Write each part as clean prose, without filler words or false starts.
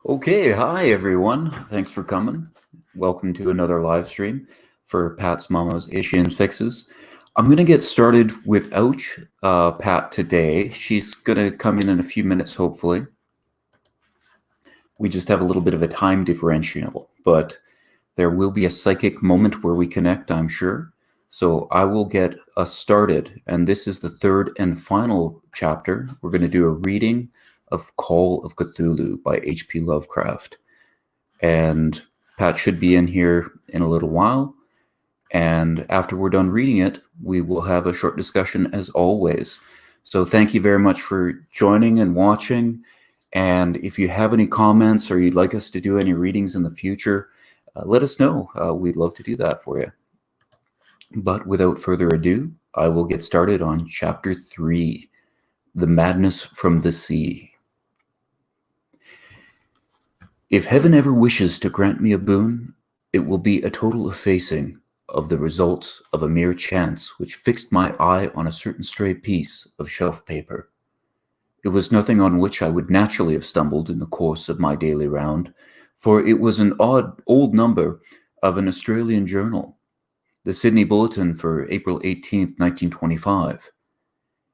Okay, hi everyone. Thanks for coming. Welcome to another live stream for Pat's Mama's Asian Fixes. I'm going to get started without Pat today. She's going to come in a few minutes, hopefully. We just have a little bit of a time differential, but there will be a psychic moment where we connect, I'm sure. So I will get us started, and this is the third and final chapter. We're going to do a reading of Call of Cthulhu by H.P. Lovecraft. And Pat should be in here in a little while. And after we're done reading it, we will have a short discussion as always. So thank you very much for joining and watching. And if you have any comments or you'd like us to do any readings in the future, let us know. We'd love to do that for you. But without further ado, I will get started on Chapter 3, The Madness from the Sea. If heaven ever wishes to grant me a boon, it will be a total effacing of the results of a mere chance which fixed my eye on a certain stray piece of shelf paper. It was nothing on which I would naturally have stumbled in the course of my daily round, for it was an old number of an Australian journal, the Sydney Bulletin for April 18th, 1925.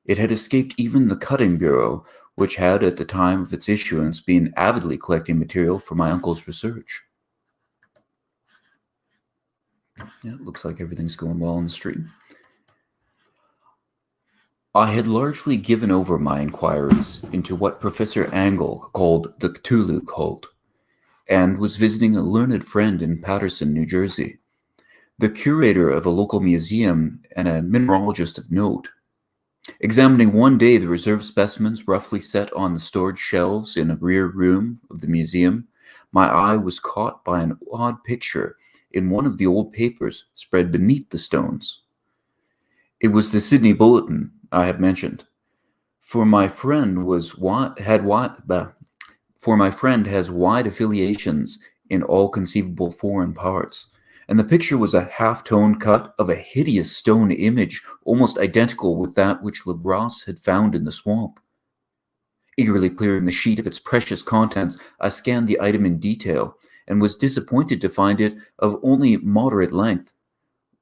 It had escaped even the cutting bureau, which had, at the time of its issuance, been avidly collecting material for my uncle's research. Yeah, it looks like everything's going well on the stream. I had largely given over my inquiries into what Professor Angle called the Cthulhu cult, and was visiting a learned friend in Paterson, New Jersey, the curator of a local museum and a mineralogist of note. Examining one day the reserve specimens roughly set on the storage shelves in a rear room of the museum, my eye was caught by an odd picture in one of the old papers spread beneath the stones. It was the Sydney Bulletin I have mentioned, for my friend has wide affiliations in all conceivable foreign parts, and the picture was a half-tone cut of a hideous stone image almost identical with that which Lebras had found in the swamp. Eagerly clearing the sheet of its precious contents, I scanned the item in detail, and was disappointed to find it of only moderate length.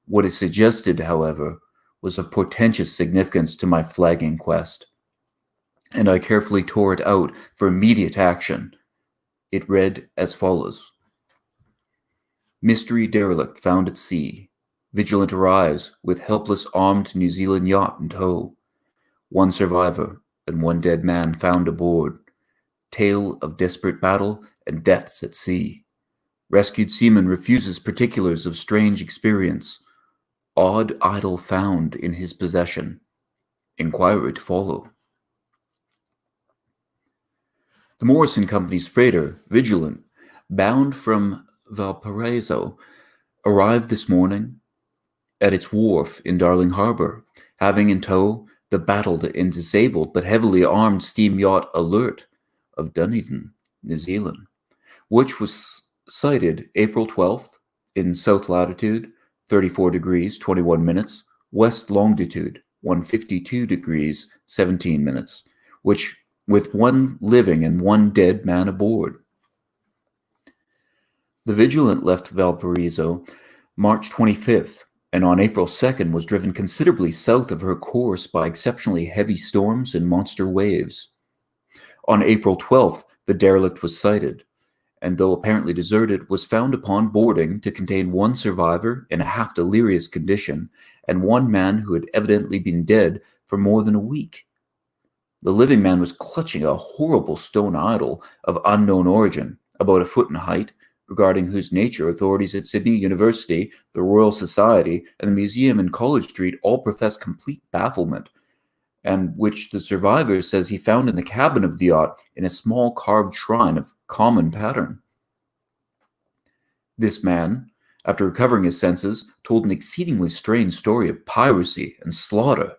What it suggested, however, was of portentous significance to my flagging quest, and I carefully tore it out for immediate action. It read as follows. Mystery derelict found at sea. Vigilant arrives with helpless armed New Zealand yacht in tow. One survivor and one dead man found aboard. Tale of desperate battle and deaths at sea. Rescued seaman refuses particulars of strange experience. Odd idol found in his possession. Inquiry to follow. The Morrison Company's freighter, Vigilant, bound from Valparaiso, arrived this morning at its wharf in Darling Harbour, having in tow the battered and disabled but heavily armed steam yacht Alert of Dunedin, New Zealand, which was sighted April 12th in south latitude 34 degrees 21 minutes, west longitude 152 degrees 17 minutes, which with one living and one dead man aboard. The Vigilant left Valparaiso March 25th, and on April 2nd was driven considerably south of her course by exceptionally heavy storms and monster waves. On April 12th, the derelict was sighted, and though apparently deserted, was found upon boarding to contain one survivor in a half-delirious condition and one man who had evidently been dead for more than a week. The living man was clutching a horrible stone idol of unknown origin, about a foot in height, regarding whose nature authorities at Sydney University, the Royal Society, and the museum in College Street all profess complete bafflement, and which the survivor says he found in the cabin of the yacht in a small carved shrine of common pattern. This man, after recovering his senses, told an exceedingly strange story of piracy and slaughter.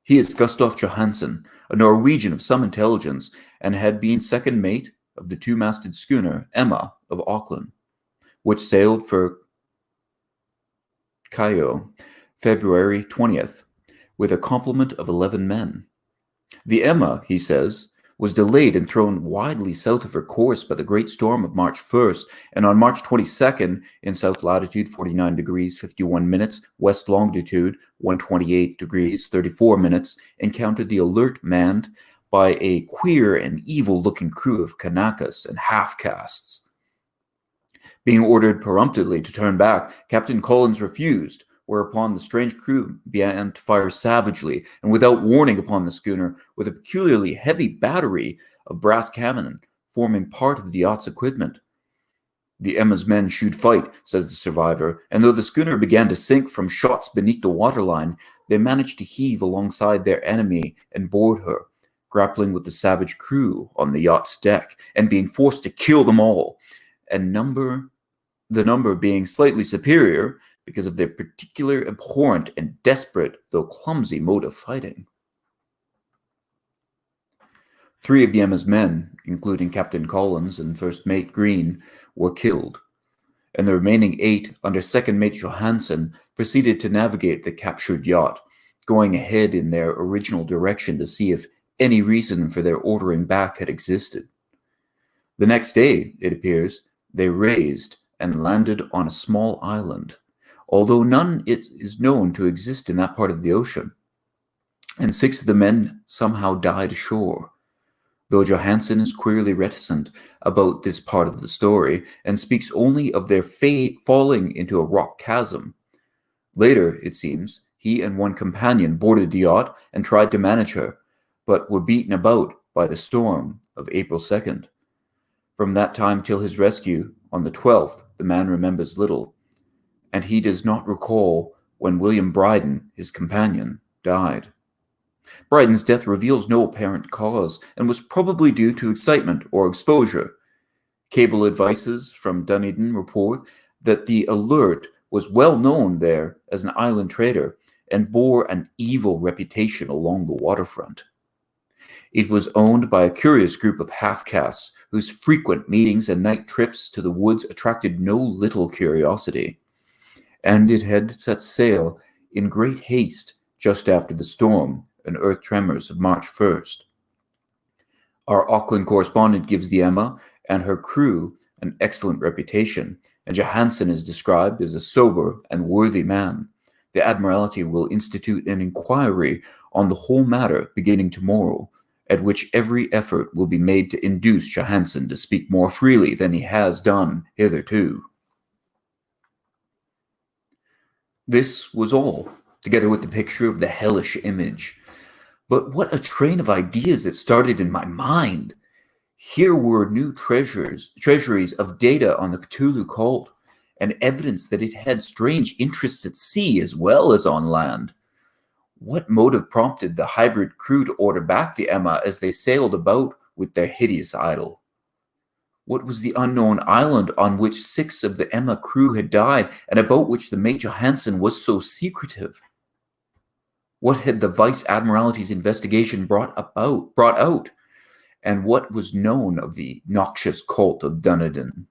He is Gustav Johansen, a Norwegian of some intelligence, and had been second mate of the two-masted schooner Emma of Auckland, which sailed for Callao February 20th, with a complement of 11 men. The Emma, he says, was delayed and thrown widely south of her course by the great storm of March 1st, and on March 22nd, in south latitude 49 degrees 51 minutes, west longitude 128 degrees 34 minutes, encountered the Alert manned by a queer and evil-looking crew of Kanakas and half-castes. Being ordered peremptorily to turn back, Captain Collins refused, whereupon the strange crew began to fire savagely and without warning upon the schooner with a peculiarly heavy battery of brass cannon forming part of the yacht's equipment. The Emma's men shooed fight, says the survivor, and though the schooner began to sink from shots beneath the waterline, they managed to heave alongside their enemy and board her, grappling with the savage crew on the yacht's deck and being forced to kill them all, and the number being slightly superior because of their particular abhorrent and desperate, though clumsy, mode of fighting. 3 of the Emma's men, including Captain Collins and First Mate Green, were killed, and the remaining 8 under Second Mate Johansen proceeded to navigate the captured yacht, going ahead in their original direction to see if any reason for their ordering back had existed. The next day, it appears, they raised and landed on a small island, although none is known to exist in that part of the ocean, and 6 of the men somehow died ashore, though Johansen is queerly reticent about this part of the story and speaks only of their falling into a rock chasm. Later, it seems, he and one companion boarded the yacht and tried to manage her, but were beaten about by the storm of April 2nd. From that time till his rescue, on the 12th, the man remembers little, and he does not recall when William Bryden, his companion, died. Bryden's death reveals no apparent cause and was probably due to excitement or exposure. Cable advices from Dunedin report that the Alert was well known there as an island trader and bore an evil reputation along the waterfront. It was owned by a curious group of half-castes whose frequent meetings and night trips to the woods attracted no little curiosity, and it had set sail in great haste just after the storm and earth tremors of March 1st. Our Auckland correspondent gives the Emma and her crew an excellent reputation, and Johansen is described as a sober and worthy man. The Admiralty will institute an inquiry on the whole matter beginning tomorrow, at which every effort will be made to induce Johansen to speak more freely than he has done hitherto. This was all, together with the picture of the hellish image. But what a train of ideas it started in my mind! Here were new treasuries of data on the Cthulhu cult, and evidence that it had strange interests at sea as well as on land. What motive prompted the hybrid crew to order back the Emma as they sailed about with their hideous idol? What was the unknown island on which 6 of the Emma crew had died and about which the mate Johansen was so secretive? What had the Vice Admiralty's investigation brought out? And what was known of the noxious cult of Dunedin?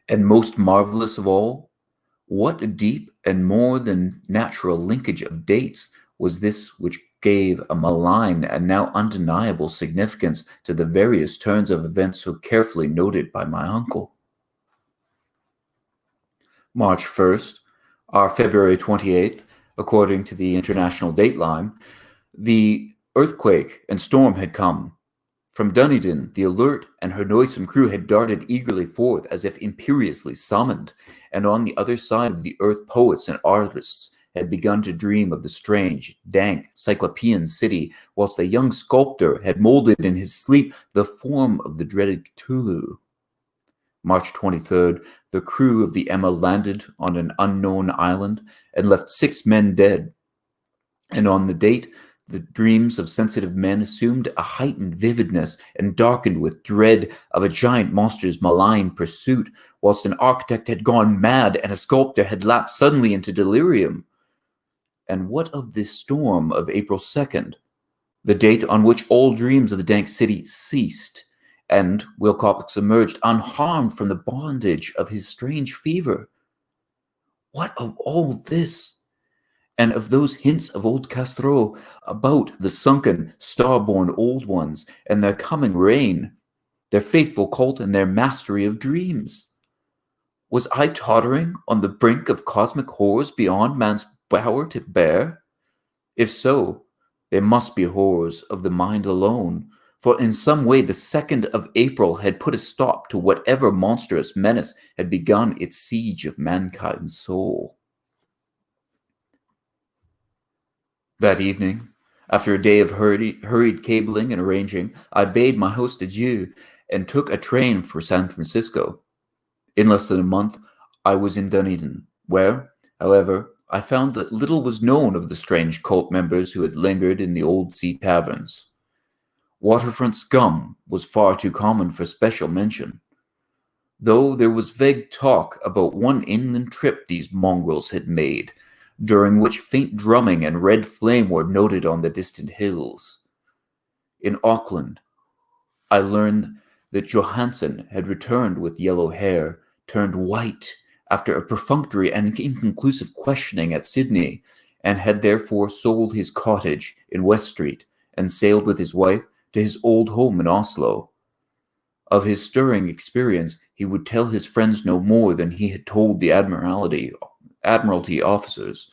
And most marvelous of all, what a deep and more than natural linkage of dates was this which gave a malign and now undeniable significance to the various turns of events so carefully noted by my uncle. March 1st, or February 28th, according to the international dateline, the earthquake and storm had come. From Dunedin, the Alert and her noisome crew had darted eagerly forth as if imperiously summoned, and on the other side of the earth poets and artists had begun to dream of the strange, dank, cyclopean city, whilst a young sculptor had molded in his sleep the form of the dreaded Cthulhu. March 23rd, the crew of the Emma landed on an unknown island and left 6 men dead, and on the date, the dreams of sensitive men assumed a heightened vividness and darkened with dread of a giant monster's malign pursuit, whilst an architect had gone mad and a sculptor had lapsed suddenly into delirium. And what of this storm of April 2nd, the date on which all dreams of the dank city ceased, and Wilcox emerged unharmed from the bondage of his strange fever? What of all this? and of those hints of old Castro about the sunken, star-born old ones and their coming reign, their faithful cult and their mastery of dreams. Was I tottering on the brink of cosmic horrors beyond man's power to bear? If so, they must be horrors of the mind alone, for in some way the 2nd of April had put a stop to whatever monstrous menace had begun its siege of mankind's soul. That evening, after a day of hurried cabling and arranging, I bade my host adieu and took a train for San Francisco. In less than a month, I was in Dunedin, where, however, I found that little was known of the strange cult members who had lingered in the old sea taverns. Waterfront scum was far too common for special mention, though there was vague talk about one inland trip these mongrels had made, during which faint drumming and red flame were noted on the distant hills. In Auckland, I learned that Johansen had returned with yellow hair, turned white after a perfunctory and inconclusive questioning at Sydney, and had therefore sold his cottage in West Street and sailed with his wife to his old home in Oslo. Of his stirring experience, he would tell his friends no more than he had told the Admiralty officers,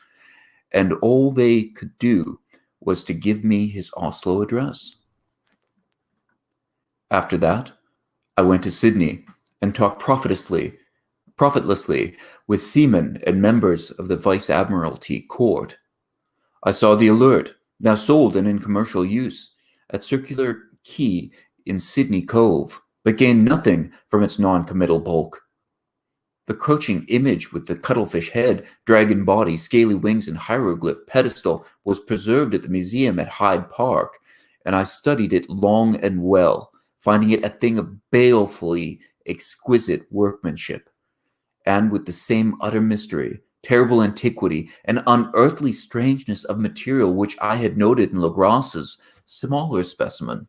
and all they could do was to give me his Oslo address. After that, I went to Sydney and talked profitlessly with seamen and members of the Vice Admiralty Court. I saw the Alert, now sold and in commercial use, at Circular Quay in Sydney Cove, but gained nothing from its non-committal bulk. The crouching image with the cuttlefish head, dragon body, scaly wings, and hieroglyph pedestal was preserved at the museum at Hyde Park, and I studied it long and well, finding it a thing of balefully exquisite workmanship, and with the same utter mystery, terrible antiquity, and unearthly strangeness of material which I had noted in Legras's smaller specimen.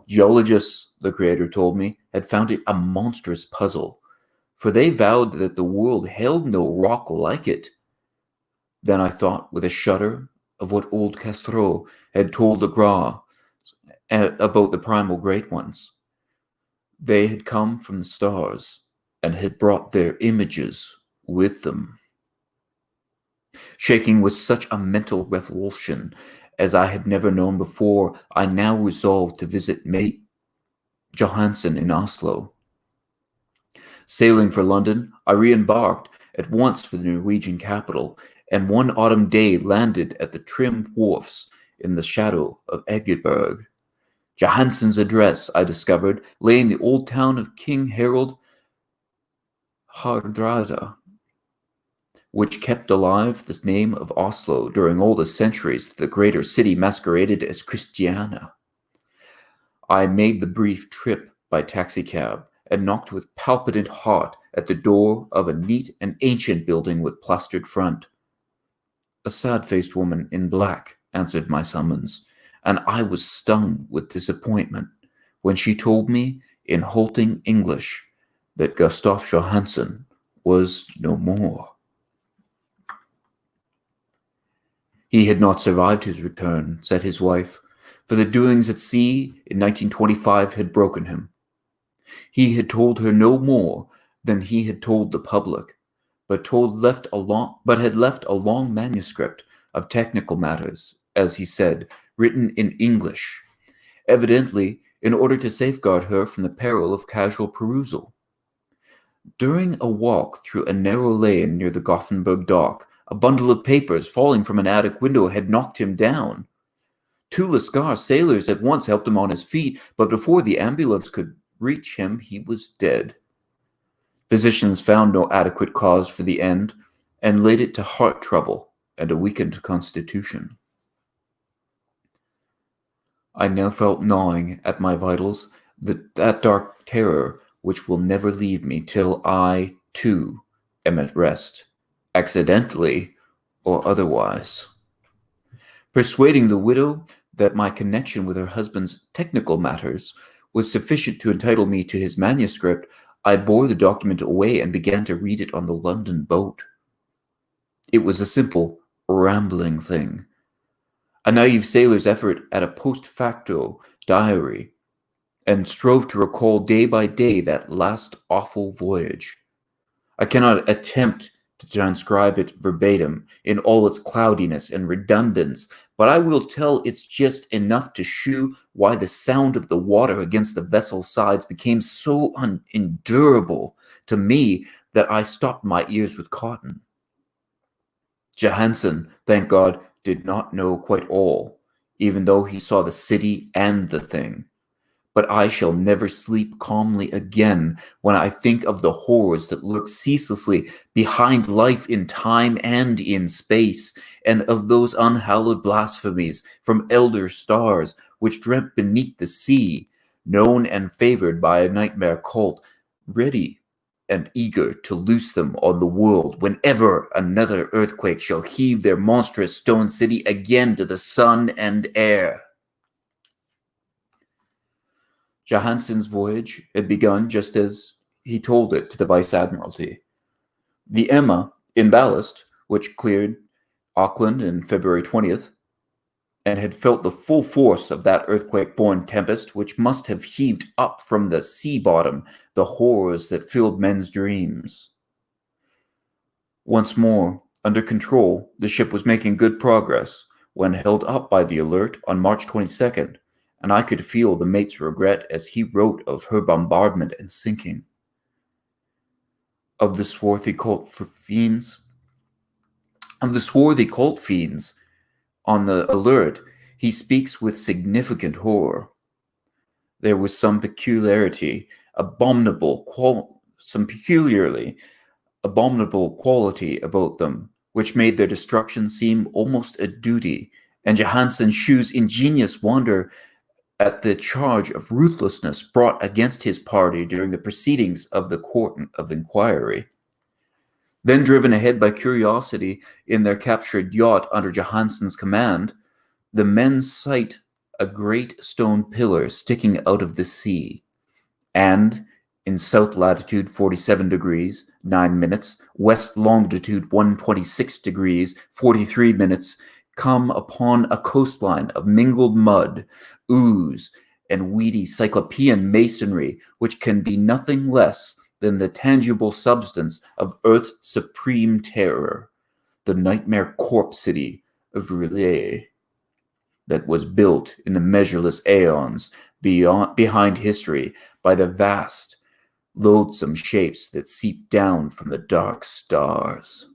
Geologists, the creator told me, had found it a monstrous puzzle, for they vowed that the world held no rock like it. Then I thought with a shudder of what old Castro had told Legras about the primal great ones. They had come from the stars and had brought their images with them. Shaking with such a mental revulsion as I had never known before, I now resolved to visit mate Johansen in Oslo. Sailing for London, I re-embarked at once for the Norwegian capital, and one autumn day landed at the trim wharfs in the shadow of Egeberg. Johansen's address, I discovered, lay in the old town of King Harold Hardrada, which kept alive the name of Oslo during all the centuries that the greater city masqueraded as Christiania. I made the brief trip by taxicab and knocked with palpitant heart at the door of a neat and ancient building with plastered front. A sad-faced woman in black answered my summons, and I was stung with disappointment when she told me in halting English that Gustav Johansen was no more. He had not survived his return, said his wife, for the doings at sea in 1925 had broken him. He had told her no more than he had told the public, but had left a long manuscript of technical matters, as he said, written in English, evidently in order to safeguard her from the peril of casual perusal. During a walk through a narrow lane near the Gothenburg dock, a bundle of papers falling from an attic window had knocked him down. Two Lascar sailors at once helped him on his feet, but before the ambulance could reach him, he was dead. Physicians found no adequate cause for the end and laid it to heart trouble and a weakened constitution. I now felt gnawing at my vitals that dark terror which will never leave me till I, too, am at rest, accidentally or otherwise. Persuading the widow that my connection with her husband's technical matters was sufficient to entitle me to his manuscript, I bore the document away and began to read it on the London boat. It was a simple, rambling thing, a naive sailor's effort at a post facto diary, and strove to recall day by day that last awful voyage. I cannot attempt to transcribe it verbatim in all its cloudiness and redundance, but I will tell it's just enough to shew why the sound of the water against the vessel's sides became so unendurable to me that I stopped my ears with cotton. Johansen, thank God, did not know quite all, even though he saw the city and the thing. But I shall never sleep calmly again when I think of the horrors that lurk ceaselessly behind life in time and in space, and of those unhallowed blasphemies from elder stars which dreamt beneath the sea, known and favored by a nightmare cult, ready and eager to loose them on the world whenever another earthquake shall heave their monstrous stone city again to the sun and air. Johansen's voyage had begun just as he told it to the Vice Admiralty. The Emma, in ballast, which cleared Auckland on February 20th, and had felt the full force of that earthquake-born tempest which must have heaved up from the sea bottom the horrors that filled men's dreams. Once more, under control, the ship was making good progress when held up by the Alert on March 22nd, and I could feel the mate's regret as he wrote of her bombardment and sinking. Of the swarthy cult fiends on the Alert, he speaks with significant horror. There was some peculiarly abominable quality about them, which made their destruction seem almost a duty, and Johansen shews ingenious wonder at the charge of ruthlessness brought against his party during the proceedings of the court of inquiry. Then driven ahead by curiosity in their captured yacht under Johansen's command, the men sight a great stone pillar sticking out of the sea, and in south latitude 47 degrees 9 minutes, west longitude 126 degrees 43 minutes, come upon a coastline of mingled mud, ooze, and weedy cyclopean masonry, which can be nothing less than the tangible substance of Earth's supreme terror, the nightmare corpse city of Relay, that was built in the measureless aeons behind history by the vast, loathsome shapes that seep down from the dark stars.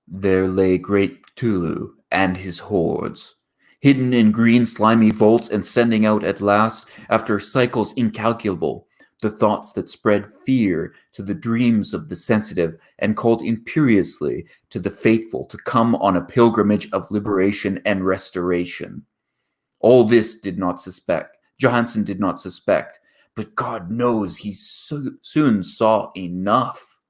There lay great Cthulhu and his hordes, hidden in green slimy vaults and sending out at last, after cycles incalculable, the thoughts that spread fear to the dreams of the sensitive and called imperiously to the faithful to come on a pilgrimage of liberation and restoration. All this Johansen did not suspect, but God knows he soon saw enough.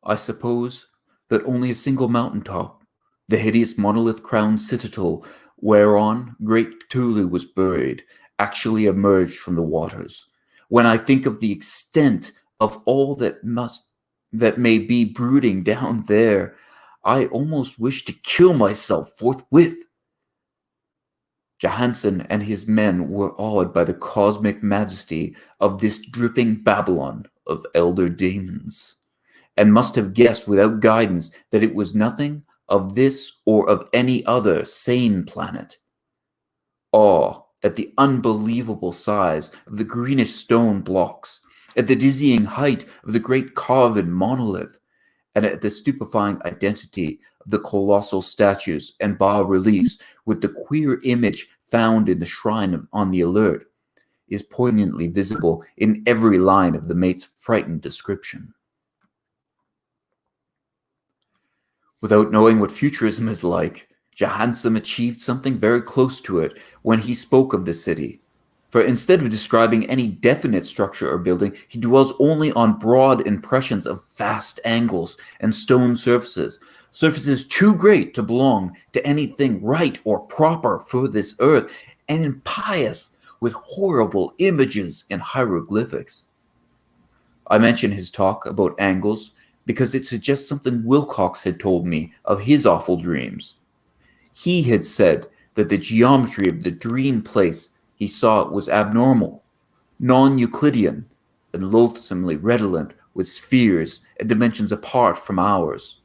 I suppose that only a single mountaintop, the hideous monolith-crowned citadel whereon great Cthulhu was buried, actually emerged from the waters. When I think of the extent of all that may be brooding down there, I almost wish to kill myself forthwith. Johansen and his men were awed by the cosmic majesty of this dripping Babylon of elder demons, and must have guessed without guidance that it was nothing of this or of any other sane planet. Awe at the unbelievable size of the greenish stone blocks, at the dizzying height of the great carven monolith, and at the stupefying identity of the colossal statues and bas-reliefs with the queer image found in the shrine on the Alert, is poignantly visible in every line of the mate's frightened description. Without knowing what futurism is like, Johansen achieved something very close to it when he spoke of the city. For instead of describing any definite structure or building, he dwells only on broad impressions of vast angles and stone surfaces too great to belong to anything right or proper for this earth, and impious with horrible images and hieroglyphics. I mention his talk about angles because it suggests something Wilcox had told me of his awful dreams. He had said that the geometry of the dream place he saw was abnormal, non-Euclidean, and loathsomely redolent with spheres and dimensions apart from ours.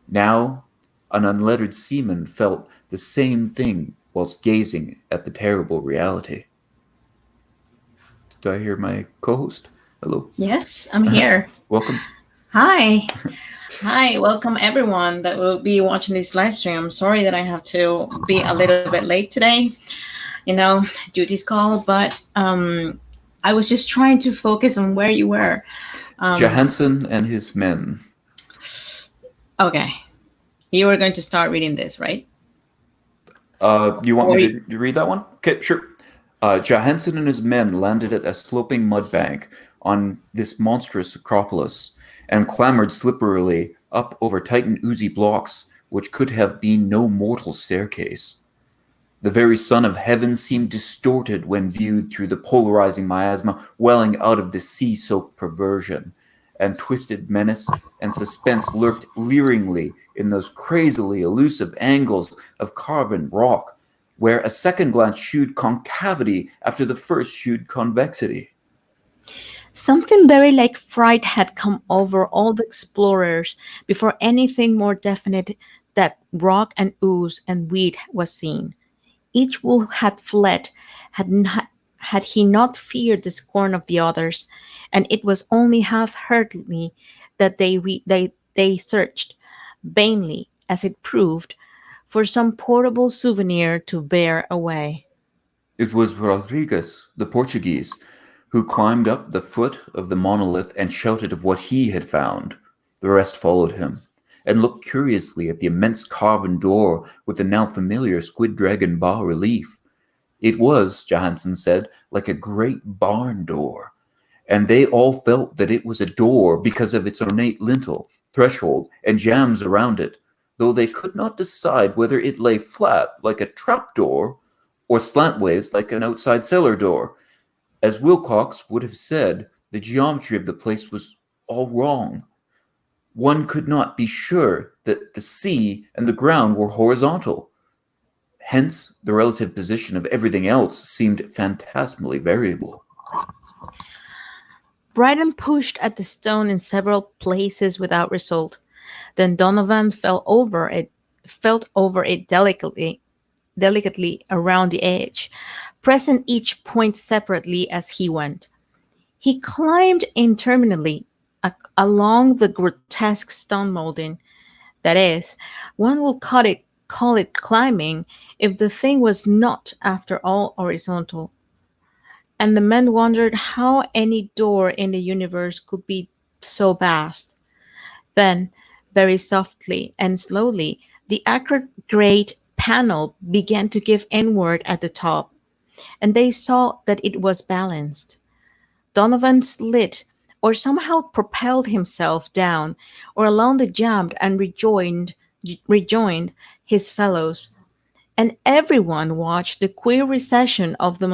Now, an unlettered seaman felt the same thing whilst gazing at the terrible reality. Did I hear my co-host? Hello. Yes, I'm here. Welcome. Hi. Hi, welcome everyone that will be watching this live stream. I'm sorry that I have to be a little bit late today. Duties call, but I was just trying to focus on where you were. Johansen and his men. Okay. You were going to start reading this, right? You want me to read that one? Okay, sure. Johansen and his men landed at a sloping mud bank on this monstrous acropolis and clambered slipperily up over tight and oozy blocks which could have been no mortal staircase. The very sun of heaven seemed distorted when viewed through the polarizing miasma welling out of the sea-soaked perversion, and twisted menace and suspense lurked leeringly in those crazily elusive angles of carven rock, where a second glance shewed concavity after the first shewed convexity. Something very like fright had come over all the explorers before anything more definite that rock and ooze and weed was seen. Each wolf had fled, had he not feared the scorn of the others, and it was only half-heartedly that they searched, vainly as it proved, for some portable souvenir to bear away. It was Rodriguez, the Portuguese, who climbed up the foot of the monolith and shouted of what he had found. The rest followed him, and looked curiously at the immense carven door with the now familiar squid dragon bas-relief. It was, Johansen said, like a great barn door, and they all felt that it was a door because of its ornate lintel, threshold, and jambs around it, though they could not decide whether it lay flat like a trap-door or slantways like an outside cellar door. As Wilcox would have said, the geometry of the place was all wrong. One could not be sure that the sea and the ground were horizontal. Hence, the relative position of everything else seemed phantasmally variable. Brighton pushed at the stone in several places without result. Then Donovan felt over it delicately around the edge, pressing each point separately as he went. He climbed interminably along the grotesque stone molding. That is, one will call it climbing if the thing was not, after all, horizontal. And the men wondered how any door in the universe could be so vast. Then, very softly and slowly, the accurate great panel began to give inward at the top, and they saw that it was balanced. Donovan slid, or somehow propelled himself down, or along the jump and rejoined his fellows, and everyone watched the queer recession of the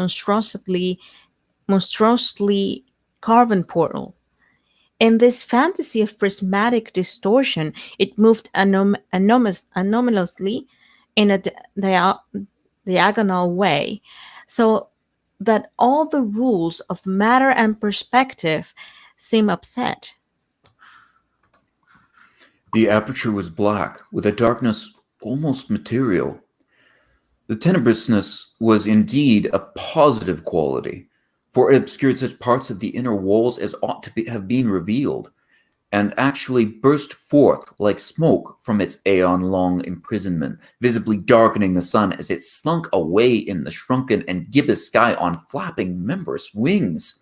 monstrously carven portal. In this fantasy of prismatic distortion, it moved anomalously in a diagonal way, so that all the rules of matter and perspective seem upset. The aperture was black, with a darkness almost material. The tenebrousness was indeed a positive quality, for it obscured such parts of the inner walls as ought to have been revealed, and actually burst forth like smoke from its aeon-long imprisonment, visibly darkening the sun as it slunk away in the shrunken and gibbous sky on flapping membranous wings.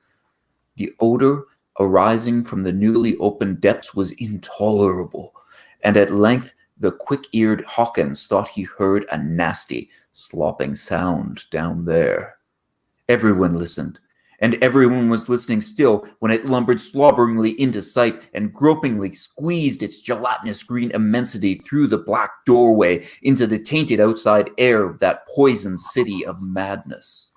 The odor arising from the newly opened depths was intolerable, and at length the quick-eared Hawkins thought he heard a nasty, slopping sound down there. Everyone listened, and everyone was listening still when it lumbered slobberingly into sight and gropingly squeezed its gelatinous green immensity through the black doorway into the tainted outside air of that poisoned city of madness.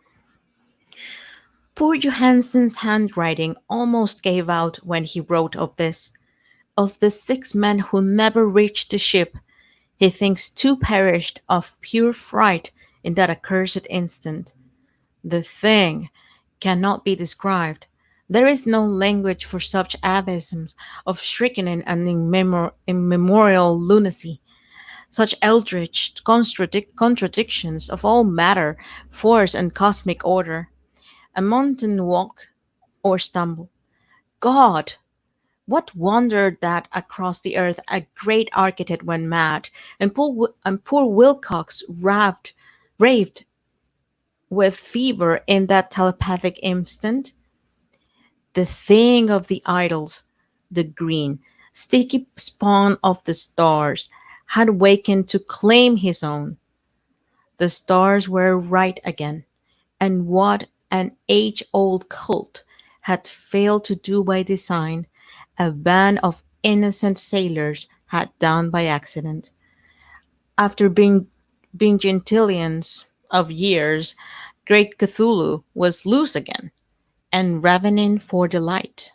Poor Johansen's handwriting almost gave out when he wrote of this. Of the 6 men who never reached the ship, he thinks 2 perished of pure fright in that accursed instant. The thing cannot be described. There is no language for such abysms of strychnine and immemorial lunacy, such eldritch contradictions of all matter, force, and cosmic order. A mountain walk or stumble. God! What wonder that across the earth a great architect went mad, and poor Wilcox raved with fever in that telepathic instant? The thing of the idols, the green, sticky spawn of the stars, had wakened to claim his own. The stars were right again, and what an age-old cult had failed to do by design, a band of innocent sailors had done by accident. After being gentillions of years, great Cthulhu was loose again, and ravening for delight.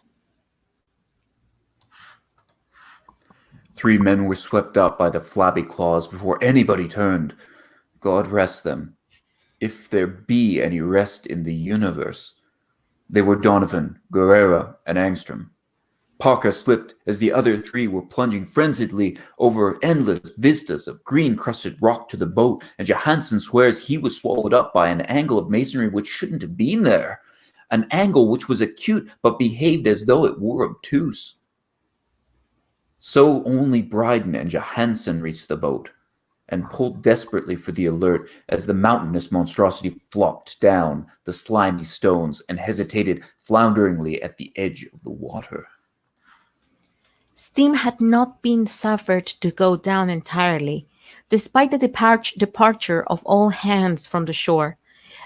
3 men were swept up by the flabby claws before anybody turned. God rest them, if there be any rest in the universe. They were Donovan, Guerrera, and Angstrom. Parker slipped as the other 3 were plunging frenziedly over endless vistas of green-crusted rock to the boat, and Johansen swears he was swallowed up by an angle of masonry which shouldn't have been there, an angle which was acute but behaved as though it were obtuse. So only Bryden and Johansen reached the boat, and pulled desperately for the Alert as the mountainous monstrosity flopped down the slimy stones and hesitated flounderingly at the edge of the water. Steam had not been suffered to go down entirely, despite the departure of all hands from the shore,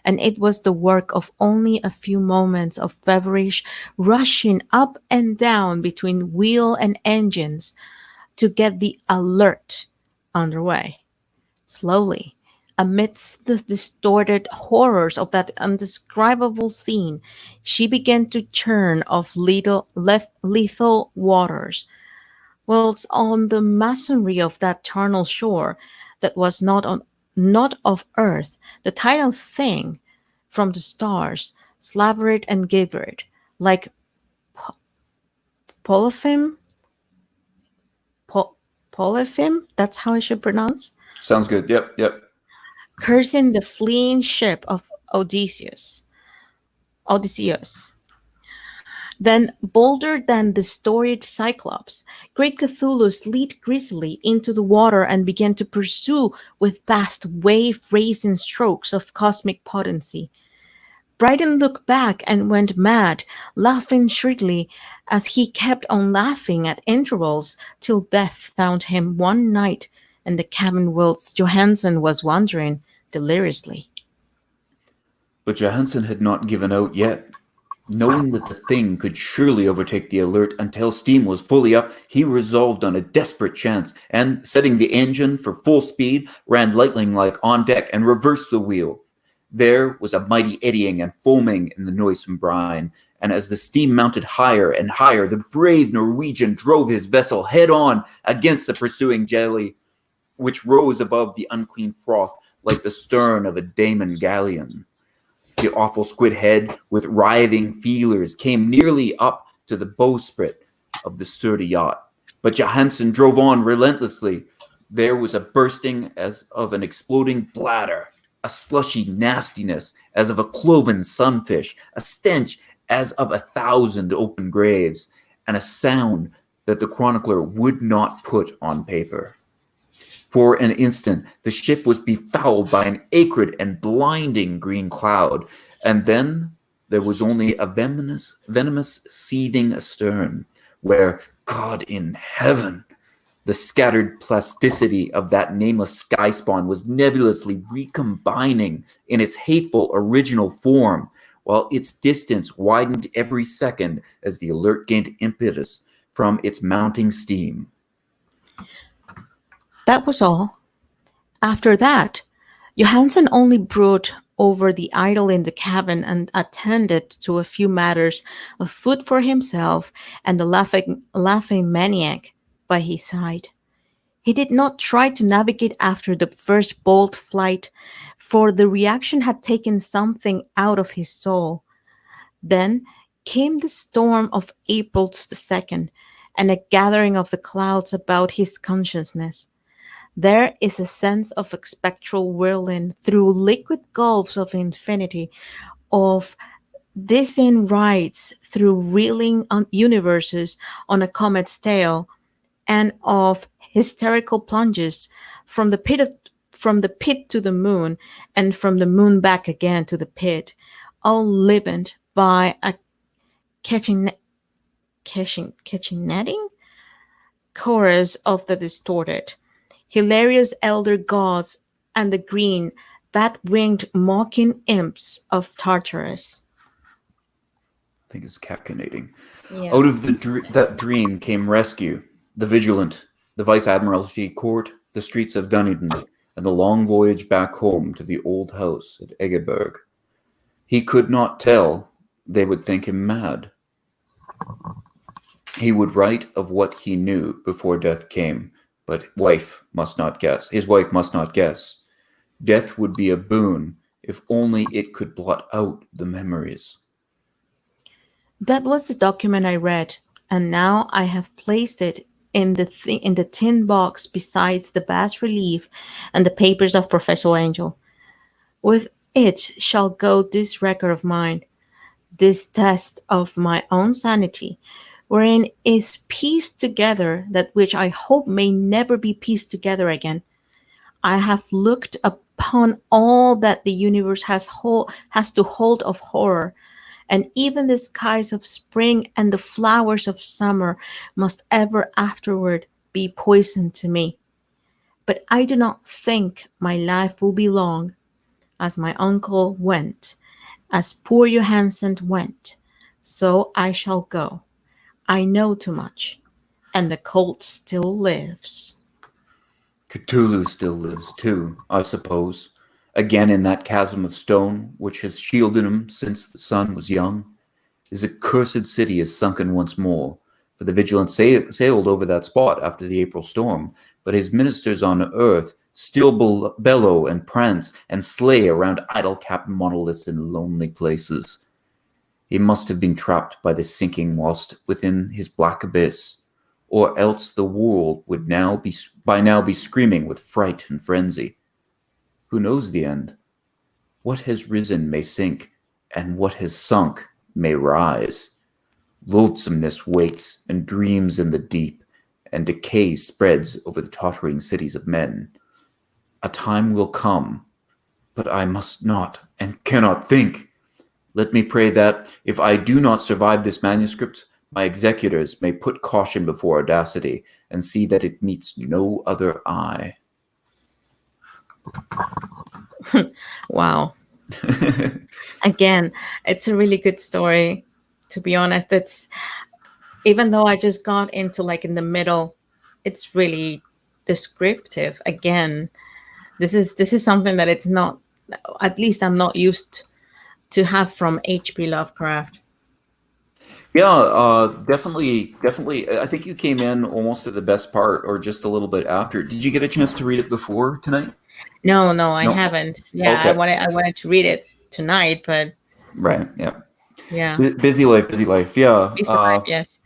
and it was the work of only a few moments of feverish rushing up and down between wheel and engines to get the Alert under way. Slowly, amidst the distorted horrors of that undescribable scene, she began to churn of lethal waters, whilst on the masonry of that charnel shore that was not of earth, the tidal thing from the stars slavered and gibbered, like Polyphim. Po- Polyphim, that's how I should pronounce, Sounds good. Yep. cursing the fleeing ship of Odysseus. Then, bolder than the storied Cyclops, great Cthulhu slid grisly into the water and began to pursue with vast wave-raising strokes of cosmic potency. Bryden looked back and went mad, laughing shrilly as he kept on laughing at intervals till death found him one night in the cabin whilst Johansen was wandering deliriously. But Johansen had not given out yet. Knowing that the thing could surely overtake the Alert until steam was fully up, he resolved on a desperate chance, and, setting the engine for full speed, ran lightning-like on deck and reversed the wheel. There was a mighty eddying and foaming in the noisome brine, and as the steam mounted higher and higher, the brave Norwegian drove his vessel head-on against the pursuing jelly, which rose above the unclean froth like the stern of a Damon galleon. The awful squid head, with writhing feelers, came nearly up to the bowsprit of the sturdy yacht. But Johansen drove on relentlessly. There was a bursting as of an exploding bladder, a slushy nastiness as of a cloven sunfish, a stench as of 1,000 open graves, and a sound that the chronicler would not put on paper. For an instant, the ship was befouled by an acrid and blinding green cloud, and then there was only a venomous seething astern, where, God in heaven, the scattered plasticity of that nameless sky spawn was nebulously recombining in its hateful original form, while its distance widened every second as the Alert gained impetus from its mounting steam. That was all. After that, Johansen only brewed over the idol in the cabin and attended to a few matters of food for himself and the laughing maniac by his side. He did not try to navigate after the first bold flight, for the reaction had taken something out of his soul. Then came the storm of April the 2nd, and a gathering of the clouds about his consciousness. There is a sense of a spectral whirling through liquid gulfs of infinity, of dizzying rides through reeling universes on a comet's tail, and of hysterical plunges from the pit to the moon, and from the moon back again to the pit, all livened by a catching catching netting chorus of the distorted, hilarious elder gods and the green, bat-winged mocking imps of Tartarus. I think it's cacinating. Yeah. Out of that dream came rescue, the vigilant, the Vice Admiralty Court, the streets of Dunedin, and the long voyage back home to the old house at Egeberg. He could not tell; they would think him mad. He would write of what he knew before death came, but wife must not guess. His wife must not guess. Death would be a boon if only it could blot out the memories. That was the document I read, and now I have placed it in the tin box besides the bas relief and the papers of Professor Angel. With it shall go this record of mine, this test of my own sanity, wherein is pieced together that which I hope may never be pieced together again. I have looked upon all that the universe has to hold of horror, and even the skies of spring and the flowers of summer must ever afterward be poison to me. But I do not think my life will be long, as my uncle went, as poor Johansen went, so I shall go. I know too much, and the cult still lives. Cthulhu still lives too, I suppose, again in that chasm of stone which has shielded him since the sun was young. His accursed city is sunken once more, for the Vigilant sailed over that spot after the April storm, but his ministers on earth still bellow and prance and slay around idol-capped monoliths in lonely places. He must have been trapped by the sinking whilst within his black abyss, or else the world would by now be screaming with fright and frenzy. Who knows the end? What has risen may sink, and what has sunk may rise. Loathsomeness waits and dreams in the deep, and decay spreads over the tottering cities of men. A time will come, but I must not and cannot think. Let me pray that, if I do not survive this manuscript, my executors may put caution before audacity and see that it meets no other eye. Wow. Again, it's a really good story. To be honest, it's even though I just got into like in the middle, it's really descriptive. Again, this is something that it's not, at least I'm not used to have from H.P. Lovecraft. Yeah, definitely. I think you came in almost at the best part, or just a little bit after. Did you get a chance to read it before tonight? No, I No. haven't. Yeah, Okay. I wanted to read it tonight, but Right. Yeah. yeah, Busy life. Busy life. Yeah. busy life, yes.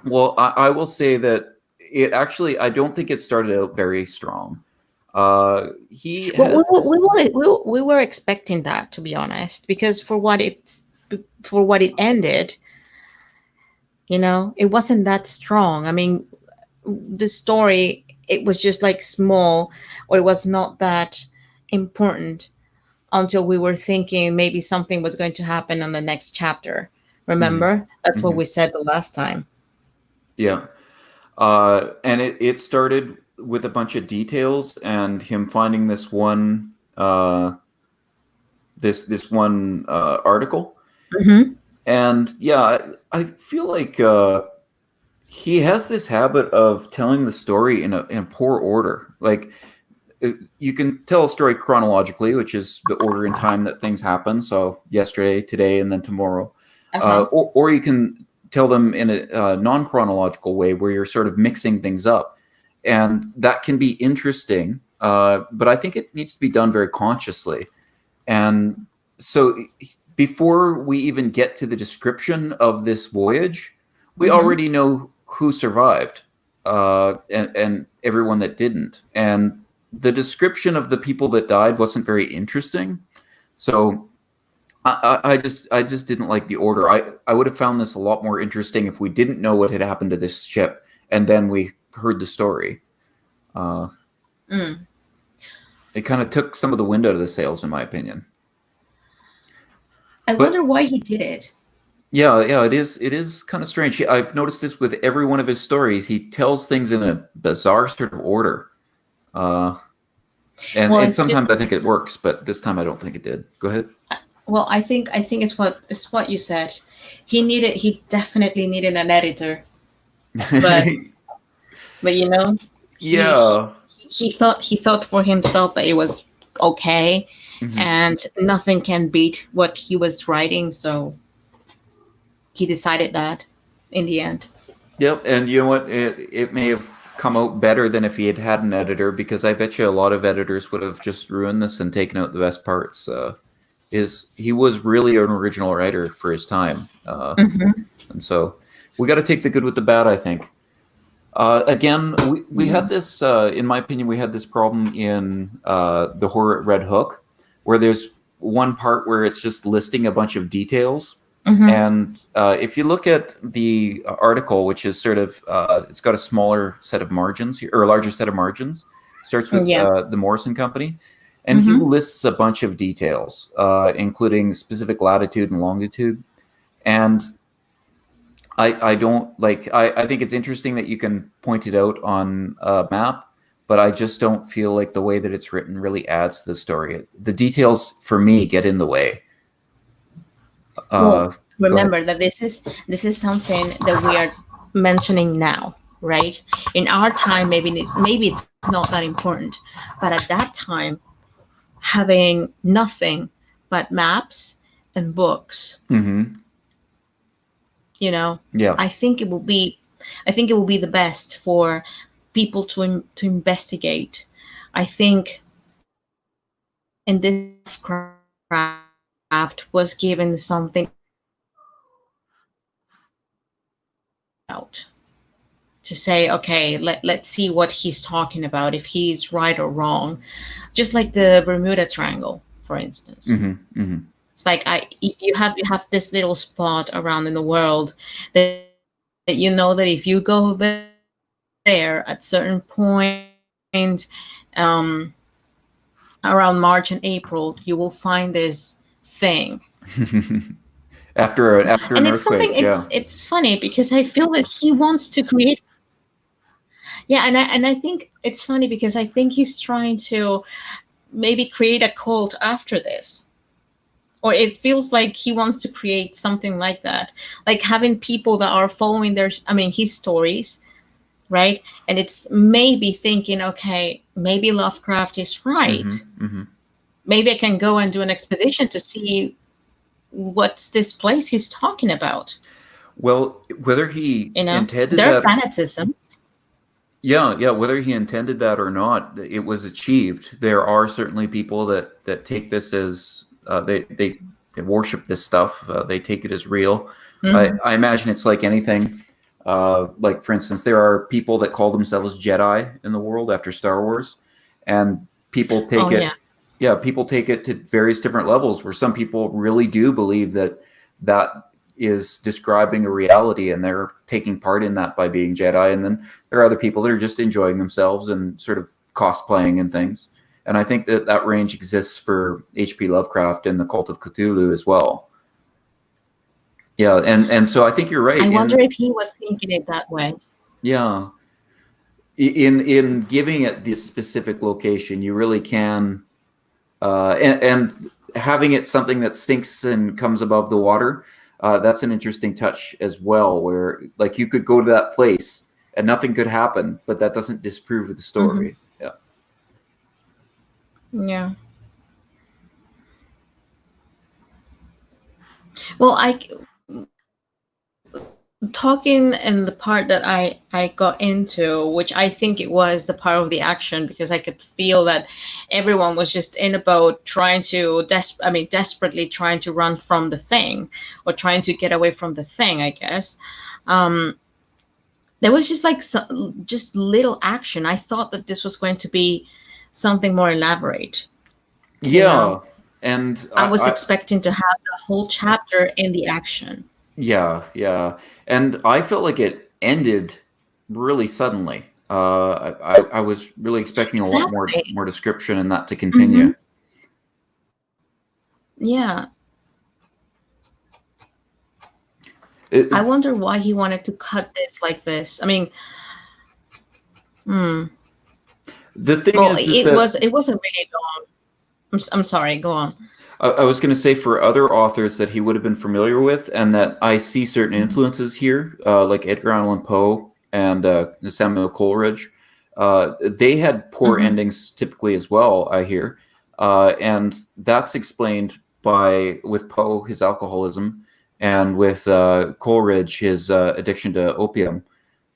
Well, I will say that it actually, I don't think it started out very strong. He Well, has this. we were expecting that, to be honest, because for what it ended, it wasn't that strong. I mean, the story, it was just like small, or it was not that important until we were thinking maybe something was going to happen on the next chapter. Mhm, Remember? That's what mhm. we said the last time. Yeah. And it started with a bunch of details and him finding this one article. Hmm. And yeah, I feel like he has this habit of telling the story in a poor order. Like you can tell a story chronologically, which is the order in time that things happen. So yesterday, today, and then tomorrow. Or you can tell them in a non-chronological way where you're sort of mixing things up. And that can be interesting, but I think it needs to be done very consciously. And so before we even get to the description of this voyage, we already know who survived and everyone that didn't. And the description of the people that died wasn't very interesting. So I just didn't like the order. I would have found this a lot more interesting if we didn't know what had happened to this ship and then we heard the story. It kind of took some of the wind out of the sails, in my opinion. I wonder why he did it. Yeah, it is kind of strange. I've noticed this with every one of his stories. He tells things in a bizarre sort of order. And sometimes I think it works, but this time I don't think it did. Go ahead. Well, I think it's what you said. He definitely needed an editor. But you know, yeah. He thought for himself that it was okay, and nothing can beat what he was writing, so he decided that in the end. Yep, and you know what? It may have come out better than if he had had an editor, because I bet you a lot of editors would have just ruined this and taken out the best parts. He was really an original writer for his time, and so we got to take the good with the bad, I think. Again, we had this, in my opinion, we had this problem in the horror at Red Hook, where there's one part where it's just listing a bunch of details. And if you look at the article, which is sort of, it's got a smaller set of margins here, or a larger set of margins, starts with the Morrison Company, and he lists a bunch of details, including specific latitude and longitude. And I don't like, I think it's interesting that you can point it out on a map, but I just don't feel like the way that it's written really adds to the story. The details for me get in the way. Well, remember that this is something that we are mentioning now, right? In our time, maybe it's not that important, but at that time, having nothing but maps and books, you know, I think it will be the best for people to investigate. I think in this craft was given something out to say, okay, let's see what he's talking about, if he's right or wrong. Just like the Bermuda Triangle, for instance. It's like you have this little spot around in the world that you know that if you go there at certain point around March and April, you will find this thing. after an earthquake, it's funny because I feel that he wants to create. Yeah, and I think it's funny because I think he's trying to maybe create a cult after this. Or it feels like he wants to create something like that. Like having people that are following his stories, right? And it's maybe thinking, okay, maybe Lovecraft is right. Maybe I can go and do an expedition to see what's this place he's talking about. Well, whether he intended their that, fanatism. Yeah, whether he intended that or not, it was achieved. There are certainly people that take this as they worship this stuff. They take it as real. I imagine it's like anything. Like, for instance, there are people that call themselves Jedi in the world after Star Wars, and people take it. Yeah, people take it to various different levels, where some people really do believe that is describing a reality and they're taking part in that by being Jedi. And then there are other people that are just enjoying themselves and sort of cosplaying and things. And I think that range exists for H.P. Lovecraft and the Cult of Cthulhu as well. Yeah, and so I think you're right. I wonder if he was thinking it that way. Yeah. In giving it this specific location, you really can, and having it something that sinks and comes above the water, that's an interesting touch as well, where like you could go to that place and nothing could happen, but that doesn't disprove the story. Yeah. Well, I talking in the part that I got into, which I think it was the part of the action, because I could feel that everyone was just in a boat trying to desperately trying to run from the thing, or trying to get away from the thing, I guess. Um, there was just like just little action. I thought that this was going to be something more elaborate. You Yeah, know, and I was expecting to have the whole chapter in the action. yeah, yeah, and I felt like it ended really suddenly. I was really expecting a lot Exactly. more description and that to Hmm. continue. Yeah. I It, wonder why he wanted to cut this like this. I mean, hmm. the thing Well, is that it wasn't really long. I'm sorry. Go on. I was going to say for other authors that he would have been familiar with, and that I see certain Mhm. influences here, like Edgar Allan Poe and Samuel Coleridge. They had poor Mhm. endings typically as well, I hear, and that's explained by with Poe his alcoholism, and with Coleridge his addiction to opium.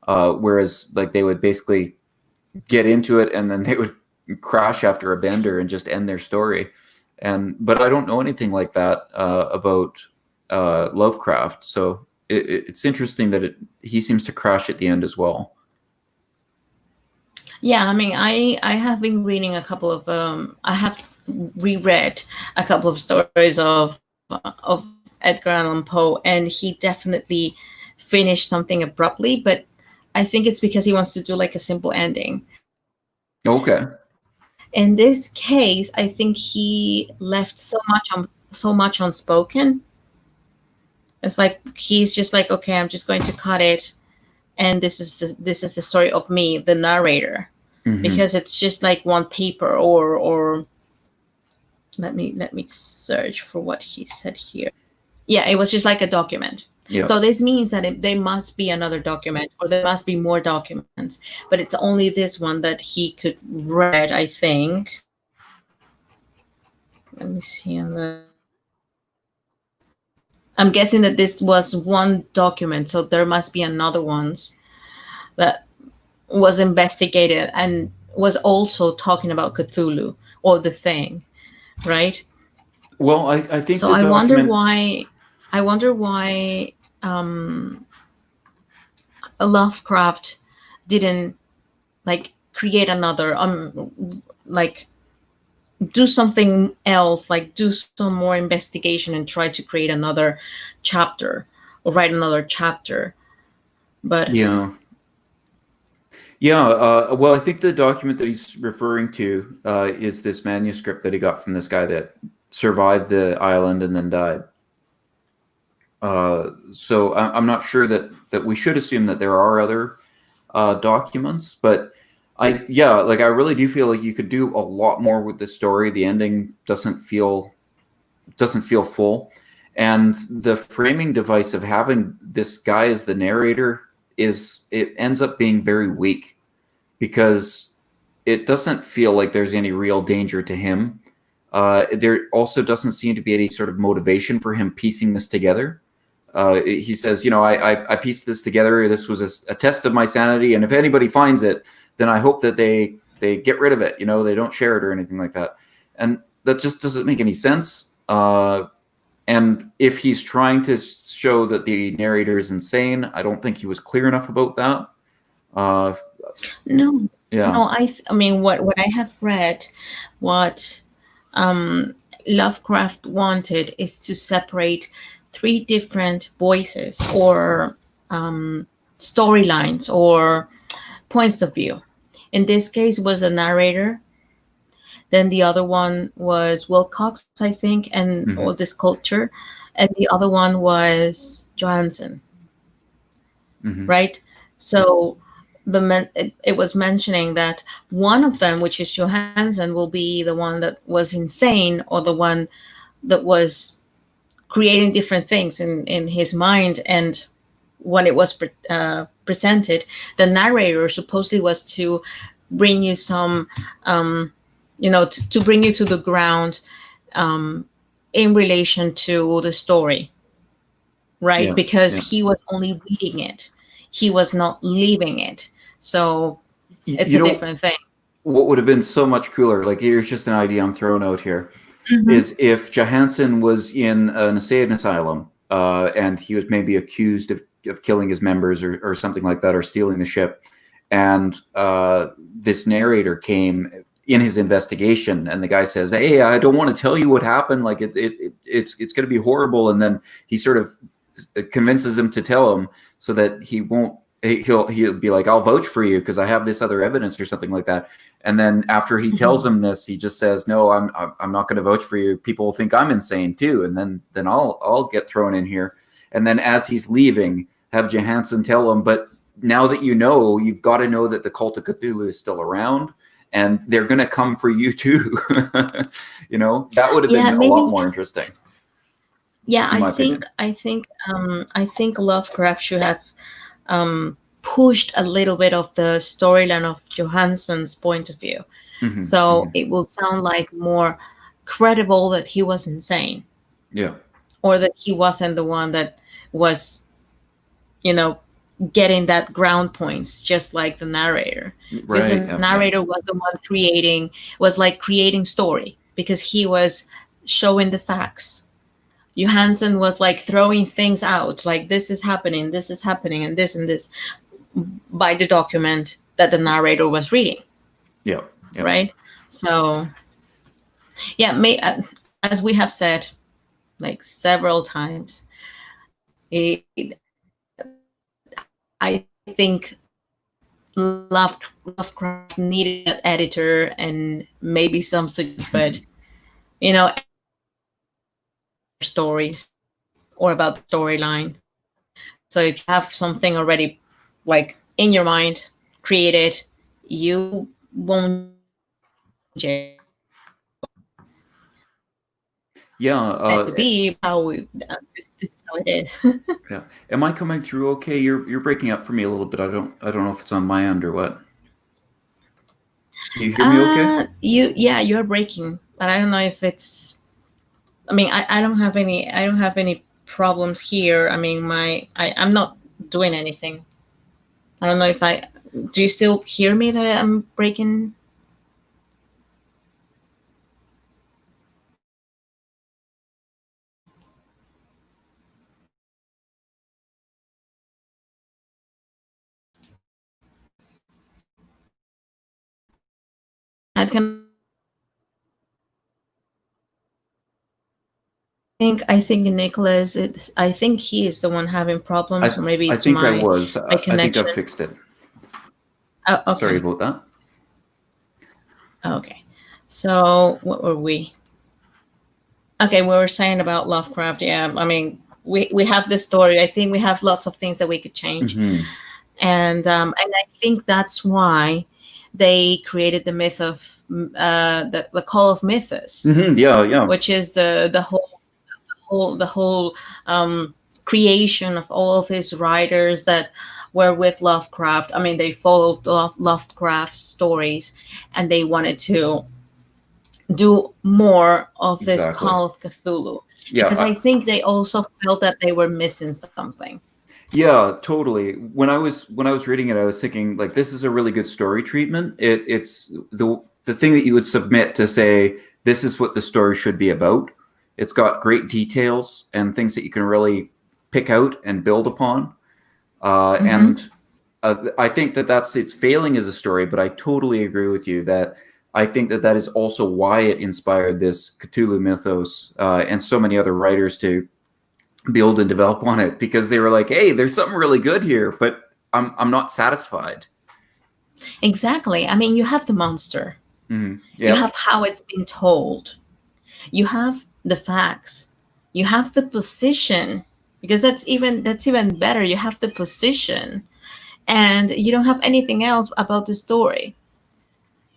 Whereas, like they would basically get into it and then they would crash after a bender and just end their story. And but I don't know anything like that about Lovecraft, so it's interesting that he seems to crash at the end as well. Yeah, I mean, I have been reading a couple of I have reread a couple of stories of Edgar Allan Poe, and he definitely finished something abruptly, but I think it's because he wants to do like a simple ending. Okay. In this case, I think he left so much unspoken. It's like he's just like, okay, I'm just going to cut it, and this is the story of me, the narrator, Hmm. because it's just like one paper, or let me search for what he said here. Yeah, it was just like a document. Yeah. So this means that there must be another document, or there must be more documents, but it's only this one that he could read, I think. Let me see on the. I'm guessing that this was one document, so there must be another ones that was investigated and was also talking about Cthulhu or the thing, right? Well, I think So the I wonder document. why. I wonder why um, Lovecraft didn't like create another like do something else, like do some more investigation and try to create another chapter, or write another chapter. But Yeah. Yeah, well, I think the document that he's referring to is this manuscript that he got from this guy that survived the island and then died. So I'm not sure that we should assume that there are other documents, but yeah, like I really do feel like you could do a lot more with the story. The ending doesn't feel full, and the framing device of having this guy as the narrator is it ends up being very weak because it doesn't feel like there's any real danger to him. There also doesn't seem to be any sort of motivation for him piecing this together. He says, you know, I pieced this together. This was a test of my sanity, and if anybody finds it, then I hope that they get rid of it. You know, they don't share it or anything like that. And that just doesn't make any sense. And if he's trying to show that the narrator is insane, I don't think he was clear enough about that. Uh, no, yeah. no, I mean, what I have read, what um, Lovecraft wanted is to separate three different voices, or storylines, or points of view. In this case, was a narrator. Then the other one was Wilcox, I think, and or Hmm. this culture, and the other one was Johansson, Hmm. right? So it was mentioning that one of them, which is Johansson, will be the one that was insane, or the one that was creating different things in his mind. And when it was presented, the narrator supposedly was to bring you some to bring you to the ground, um, in relation to the story, right? Yeah, Because yeah. he was only reading it, he was not living it. So it's You a know different thing. what would have been so much cooler? Like, here's just an idea I'm throwing out here: Hmm. is if Johansson was in an insane asylum, and he was maybe accused of killing his members or something like that, or stealing the ship, and this narrator came in his investigation, and the guy says, "Hey, I don't want to tell you what happened. Like it's going to be horrible," and then he sort of convinces him to tell him so that he won't. He'll be like, "I'll vouch for you because I have this other evidence," or something like that. And then after he tells him this, he just says, "No, I'm not going to vouch for you. People will think I'm insane too." And then I'll get thrown in here. And then as he's leaving, have Johansson tell him, "But now that you know, you've got to know that the Cult of Cthulhu is still around, and they're going to come for you too." That would have Yeah, been a lot maybe. more interesting, Yeah, in I my think opinion. I think Lovecraft should have pushed a little bit of the storyline of Johansson's point of view, Hmm. so Hmm. it will sound like more credible that he was insane, Yeah. or that he wasn't the one that was, you know, getting that ground points, just like the narrator. Because the Right. Yeah. narrator Yeah. was the one was like creating story, because he was showing the facts. Johansson was like throwing things out, like this is happening, and this by the document that the narrator was reading, Yeah. Yeah. right? So yeah, as we have said like several times, I think Lovecraft needed that editor and maybe some suggestions, but everybody wants to hear stories or about the storyline. So if you have something already like in your mind, created, you won't change it. Yeah. Meant to be how this is how it is. Yeah. Am I coming through okay? You're breaking up for me a little bit. I don't know if it's on my end or what. Can you hear me okay? You yeah, you're breaking, but I don't know if it's. I mean, I don't have any problems here. I mean, I'm not doing anything. I don't know if I. Do you still hear me that I'm breaking? I think Nicholas. I think he is the one having problems, I or maybe I it's think I my was. I think I've connection. fixed it. Oh, Sorry okay, about that. okay. So what were we? Okay, we were saying about Lovecraft. Yeah, I mean, we have this story. I think we have lots of things that we could change, Hmm. and I think that's why they created the myth of the Call of Mythos, Hmm. Yeah. Yeah. which is the whole creation of all of these writers that were with Lovecraft. I mean, they followed Lovecraft's stories, and they wanted to do more of this Exactly. Call of Cthulhu, Yeah. because I think they also felt that they were missing something. Yeah, totally. When I was reading it, I was thinking like this is a really good story treatment. It's the thing that you would submit to say this is what the story should be about. It's got great details and things that you can really pick out and build upon. Hmm. And I think that that's it's failing as a story, but I totally agree with you that I think that that is also why it inspired this Cthulhu mythos and so many other writers to build and develop on it because they were like, "Hey, there's something really good here, but I'm not satisfied." Exactly. I mean, you have the monster, Mm-hmm. you Yep. have how it's been told, you have the facts, you have the position, because that's even better. You have the position, and you don't have anything else about the story.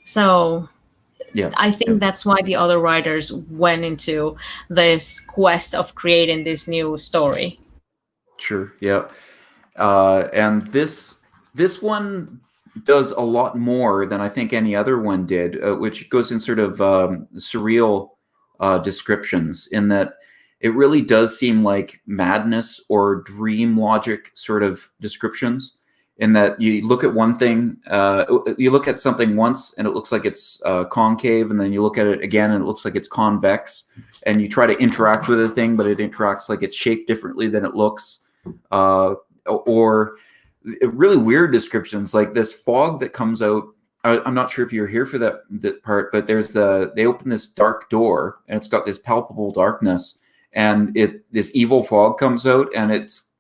So Yeah. I Yeah. think that's why the other writers went into this quest of creating this new story. Sure. Yeah. And this one. does a lot more than I think any other one did, which goes in sort of surreal descriptions, in that it really does seem like madness or dream logic sort of descriptions, in that you look at one thing, you look at something once and it looks like it's concave, and then you look at it again and it looks like it's convex, and you try to interact with the thing, but it interacts like it's shaped differently than it looks. Or really weird descriptions like this fog that comes out. I'm not sure if you're here for that part, but they open this dark door and it's got this palpable darkness, and this evil fog comes out, and it's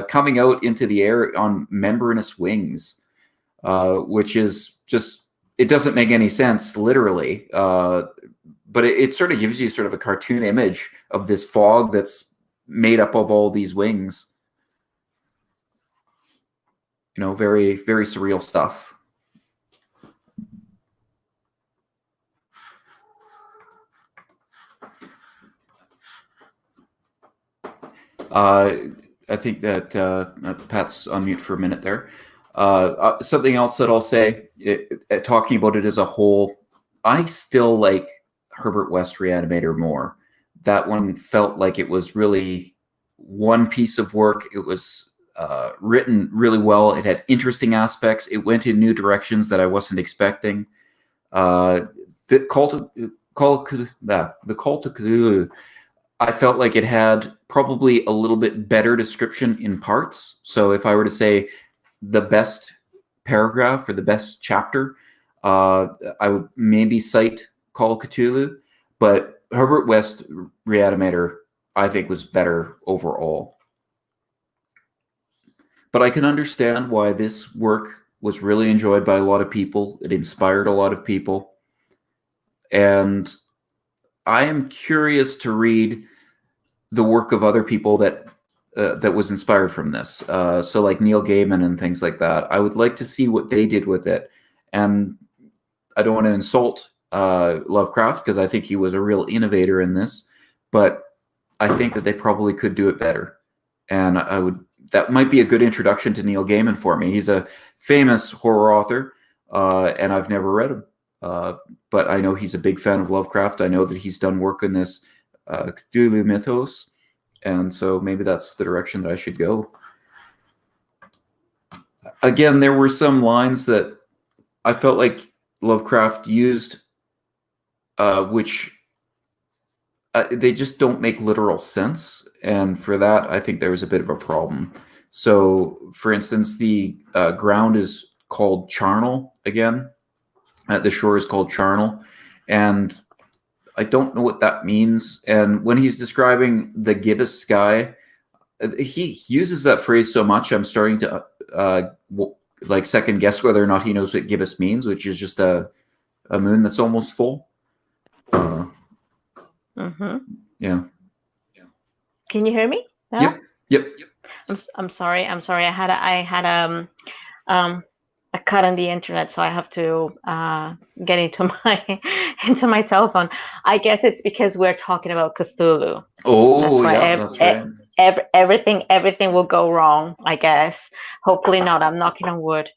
coming out into the air on membranous wings, which is just, it doesn't make any sense literally, but it sort of gives you sort of a cartoon image of this fog that's made up of all these wings. You know, very, very surreal stuff. I think that Pat's on mute for a minute there. Something else that I'll say, talking about it as a whole, I still like Herbert West Reanimator more. That one felt like it was really one piece of work. It was written really well. It had interesting aspects. It went in new directions that I wasn't expecting. The Call of Cthulhu, I felt like it had probably a little bit better description in parts. So if I were to say the best paragraph or the best chapter, I would maybe cite Call of Cthulhu, but Herbert West Reanimator, I think, was better overall. But I can understand why this work was really enjoyed by a lot of people. It inspired a lot of people. And I am curious to read the work of other people that was inspired from this. So like Neil Gaiman and things like that. I would like to see what they did with it. And I don't want to insult Lovecraft, because I think he was a real innovator in this, but I think that they probably could do it better. And that might be a good introduction to Neil Gaiman for me. He's a famous horror author, and I've never read him. But I know he's a big fan of Lovecraft. I know that he's done work in this Cthulhu mythos, and so maybe that's the direction that I should go. Again, there were some lines that I felt like Lovecraft used, which they just don't make literal sense, and for that, I think there was a bit of a problem. So, for instance, the ground is called charnel again. The shore is called charnel, and I don't know what that means. And when he's describing the gibbous sky, he uses that phrase so much, I'm starting to like second guess whether or not he knows what gibbous means, which is just a moon that's almost full. Yeah. Can you hear me now? Yep. I'm sorry. I had a cut on the internet, so I have to get into my cell phone. I guess it's because we're talking about Cthulhu. Oh, that's right. Everything will go wrong, I guess. Hopefully not. I'm knocking on wood.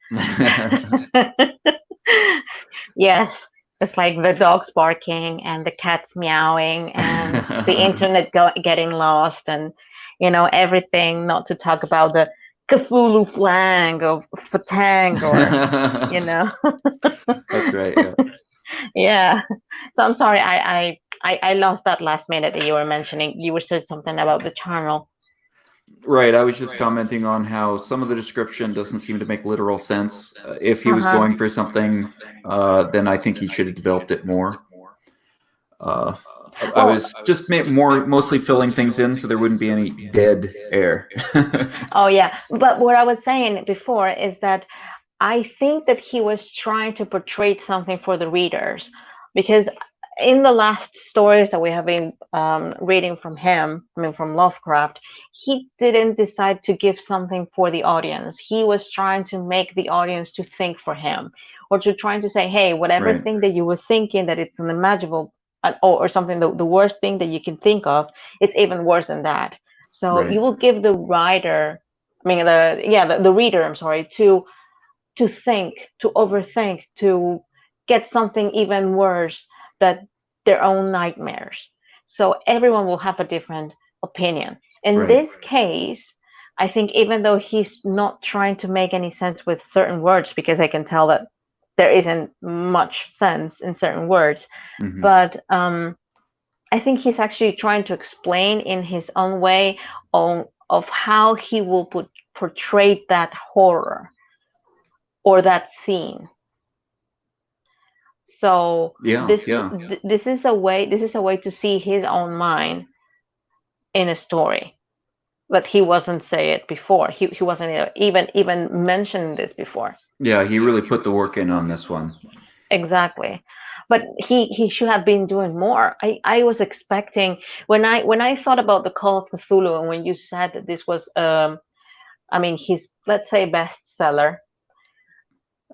Yes, it's like the dogs barking and the cats meowing and the internet getting lost, and everything. Not to talk about the Cthulhu flang of Fatang, or That's right. Yeah. Yeah. So I'm sorry, I lost that last minute that you were mentioning. You were saying something about the charnel. Right. I was just commenting on how some of the description doesn't seem to make literal sense. If he was going for something, then I think he should have developed it more. I was just mostly filling things in so there wouldn't be any dead air. Oh, yeah. But what I was saying before is that I think that he was trying to portray something for the readers, because in the last stories that we have been reading from him, from Lovecraft, he didn't decide to give something for the audience. He was trying to make the audience to think for him, or to trying to say, hey, whatever thing that you were thinking that it's unimaginable, or something, the worst thing that you can think of, it's even worse than that. So you will give the writer, the reader, I'm sorry, to to think, to overthink, to get something even worse than their own nightmares. So everyone will have a different opinion. In Right. this case, I think even though he's not trying to make any sense with certain words, because I can tell that there isn't much sense in certain words, Mm-hmm. but I think he's actually trying to explain in his own way of how he will portray that horror or that scene. So Yeah, yeah. this is a way to see his own mind in a story, but he wasn't say it before. He wasn't even mentioning this before. Yeah, he really put the work in on this one. Exactly. But he should have been doing more. I was expecting when I thought about the Call of Cthulhu, and when you said that this was I mean his, let's say, bestseller,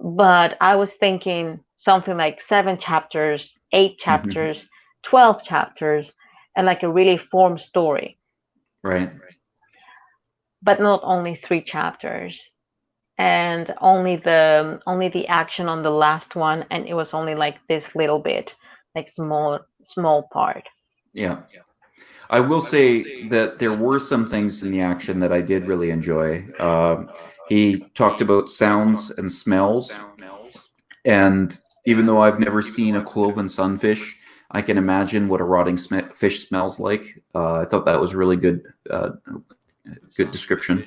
but I was thinking something like 7 chapters, 8 chapters, 12 chapters, and like a really formed story. Right. But not only 3 chapters, and only the action on the last one, and it was only like this little bit, like small part. Yeah. I will say that there were some things in the action that I did really enjoy. He talked about sounds and smells, and even though I've never seen a cloven sunfish, I can imagine what a rotting fish smells like. I thought that was really good, good description.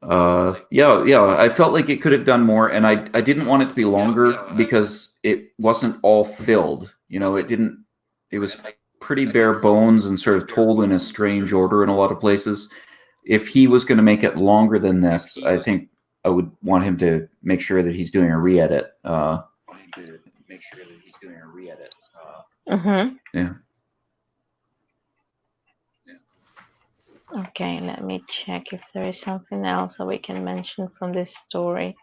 Yeah, I felt like it could have done more, and I didn't want it to be longer because it wasn't all filled. You know, it was pretty bare bones and sort of told in a strange order in a lot of places. If he was going to make it longer than this, I think I would want him to make sure that he's doing a re-edit. Yeah. Okay, let me check if there is something else that we can mention from this story.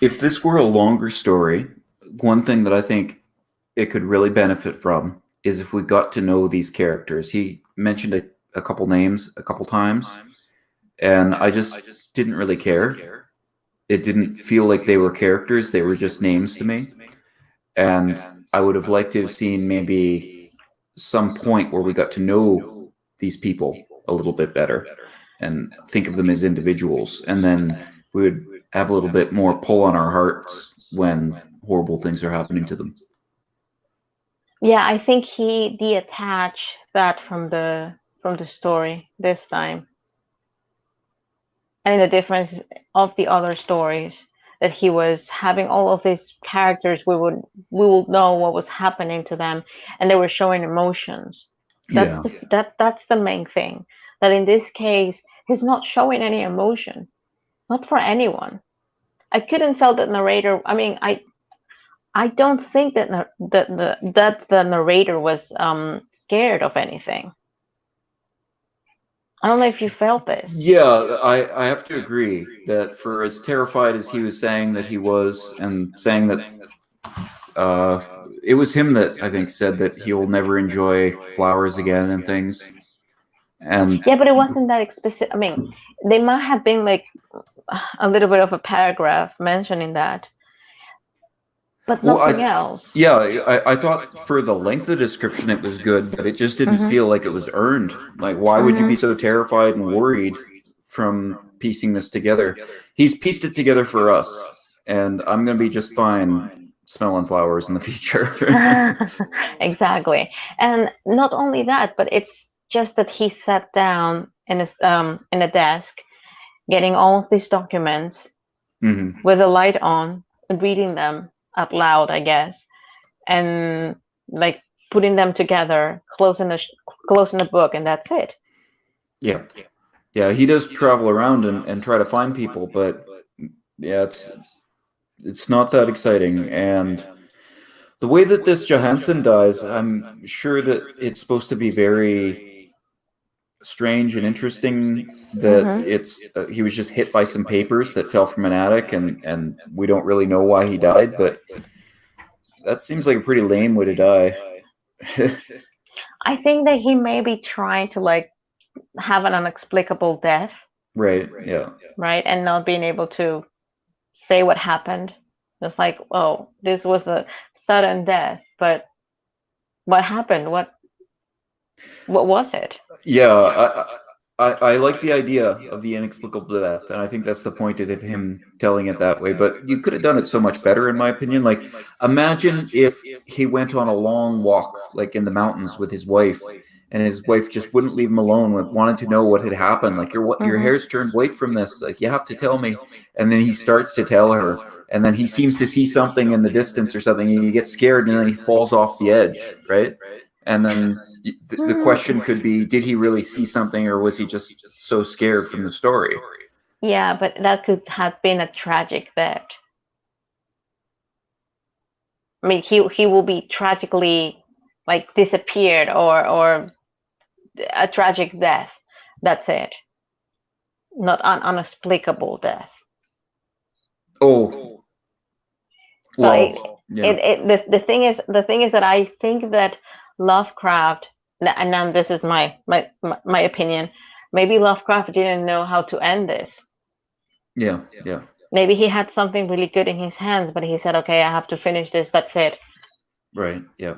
If this were a longer story, one thing that I think it could really benefit from is if we got to know these characters. He mentioned a couple names a couple times, and I just didn't really care. It didn't feel like they were characters, they were just names to me. And I would have liked to have seen maybe some point where we got to know these people a little bit better and think of them as individuals. And then we would have a little bit more pull on our hearts when horrible things are happening to them. Yeah, I think he detached that from the story this time. And the difference of the other stories, that he was having all of these characters, we will know what was happening to them, and they were showing emotions. Yeah. That's the main thing. That in this case, he's not showing any emotion, not for anyone. I couldn't feel that narrator. I mean, I don't think that the narrator was scared of anything. I don't know if you felt this. Yeah, I have to agree that for as terrified as he was saying that he was, and saying that it was him that I think said that he will never enjoy flowers again and things. And yeah, but it wasn't that explicit. I mean, they might have been like a little bit of a paragraph mentioning that, but nothing else. Yeah, I thought for the length of the description it was good, but it just didn't feel like it was earned. Like, why would you be so terrified and worried from piecing this together? He's pieced it together for us, and I'm going to be just fine smelling flowers in the future. Exactly. And not only that, but it's just that he sat down in a desk, getting all of these documents with the light on, and reading them out loud, I guess, and like putting them together, closing the book, and that's it. Yeah, he does travel around and try to find people, but yeah, it's not that exciting. And The way that this Johansson dies, I'm sure that it's supposed to be very strange and interesting that it's he was just hit by some papers that fell from an attic, and we don't really know why he died, but that seems like a pretty lame way to die. I think that he may be trying to like have an inexplicable death, Right, yeah. right? And not being able to say what happened. It's like, oh, this was a sudden death, but what happened? What was it? Yeah, I like the idea of the inexplicable death, and I think that's the point of him telling it that way. But you could have done it so much better, in my opinion. Like, imagine if he went on a long walk, like in the mountains, with his wife, and his wife just wouldn't leave him alone, wanted to know what had happened. Like, your hair's turned white from this. Like, you have to tell me. And then he starts to tell her, and then he seems to see something in the distance or something, and he gets scared, and then he falls off the edge, right? And then the question could be, did he really see something, or was he just so scared from the story? Yeah, but that could have been a tragic death. I mean, he will be tragically like disappeared, or a tragic death. That's it. Not an inexplicable death. Oh, So well, yeah. the thing is that I think that Lovecraft, and now this is my opinion, maybe Lovecraft didn't know how to end this. Yeah. Maybe he had something really good in his hands, but he said, okay, I have to finish this, that's it. Right, yeah.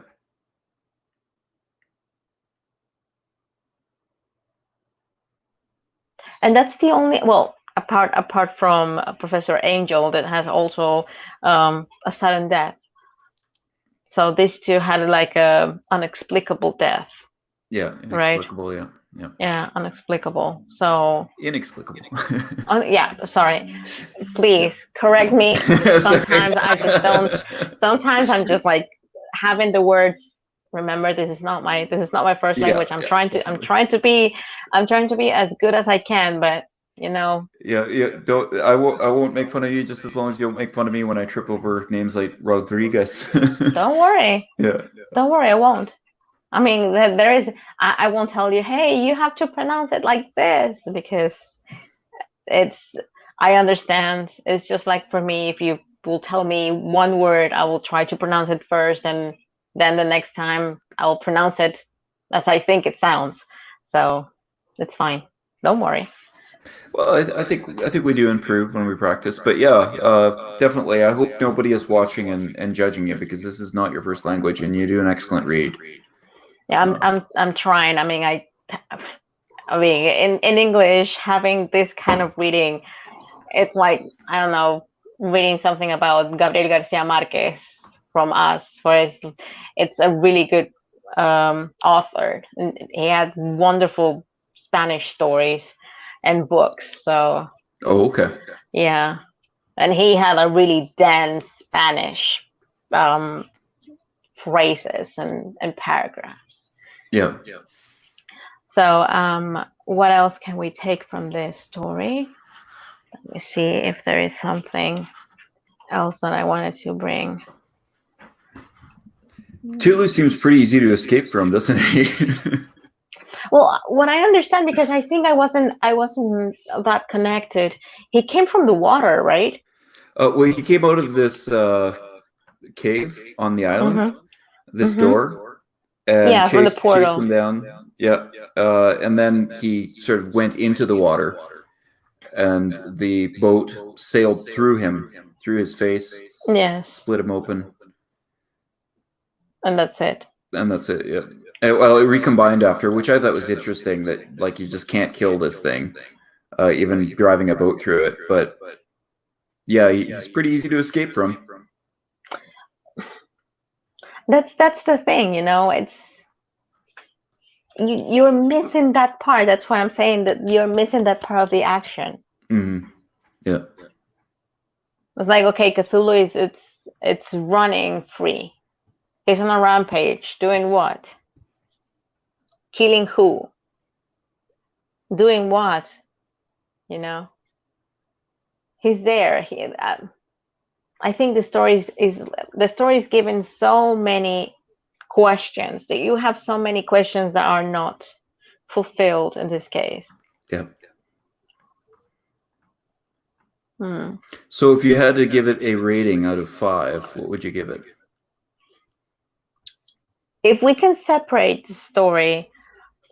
And that's the only, well, apart from Professor Angel, that has also a sudden death. So these two had like a unexplicable death. Yeah, inexplicable, right? Yeah, unexplicable. So inexplicable. Yeah, sorry. Please correct me. Sometimes I just don't. Sometimes I'm just like having the words. Remember, this is not my first language. I'm trying to be as good as I can, but you know. Yeah. I won't make fun of you just as long as you don't make fun of me when I trip over names like Rodriguez. Don't worry. Yeah. Don't worry, I won't. I mean, there is. I won't tell you, hey, you have to pronounce it like this, because I understand. It's just like for me, if you will tell me one word, I will try to pronounce it first, and then the next time I will pronounce it as I think it sounds. So it's fine. Don't worry. Well, I think we do improve when we practice, but yeah, definitely. I hope nobody is watching and judging you, because this is not your first language, and you do an excellent read. Yeah, I'm trying. I mean, in English, having this kind of reading, it's like, I don't know, reading something about Gabriel Garcia Marquez from us, for it's a really good author. He had wonderful Spanish stories and books. So okay. Yeah, and he had a really dense Spanish phrases and paragraphs. Yeah. So what else can we take from this story? Let me see if there is something else that I wanted to bring. Cthulhu seems pretty easy to escape from, doesn't he? Well, what I understand, because I think I wasn't that connected. He came from the water, right? Well, he came out of this cave on the island, this door, and chased them down. Yeah, and then he sort of went into the water, and the boat sailed through him, through his face. Yes. Split him open. And that's it. Yeah. Well, it recombined after, which I thought was interesting, that like you just can't kill this thing, even driving a boat through it. But yeah, he's pretty easy to escape from. That's the thing, it's you're missing that part. That's why I'm saying that you're missing that part of the action. Mm-hmm. Yeah. It's like, okay, Cthulhu is it's running free. He's on a rampage. Doing what? Killing who? Doing what? He's there. I think the story is given so many questions that you have so many questions that are not fulfilled in this case. Yeah. Hmm. So if you had to give it a rating out of 5, what would you give it? If we can separate the story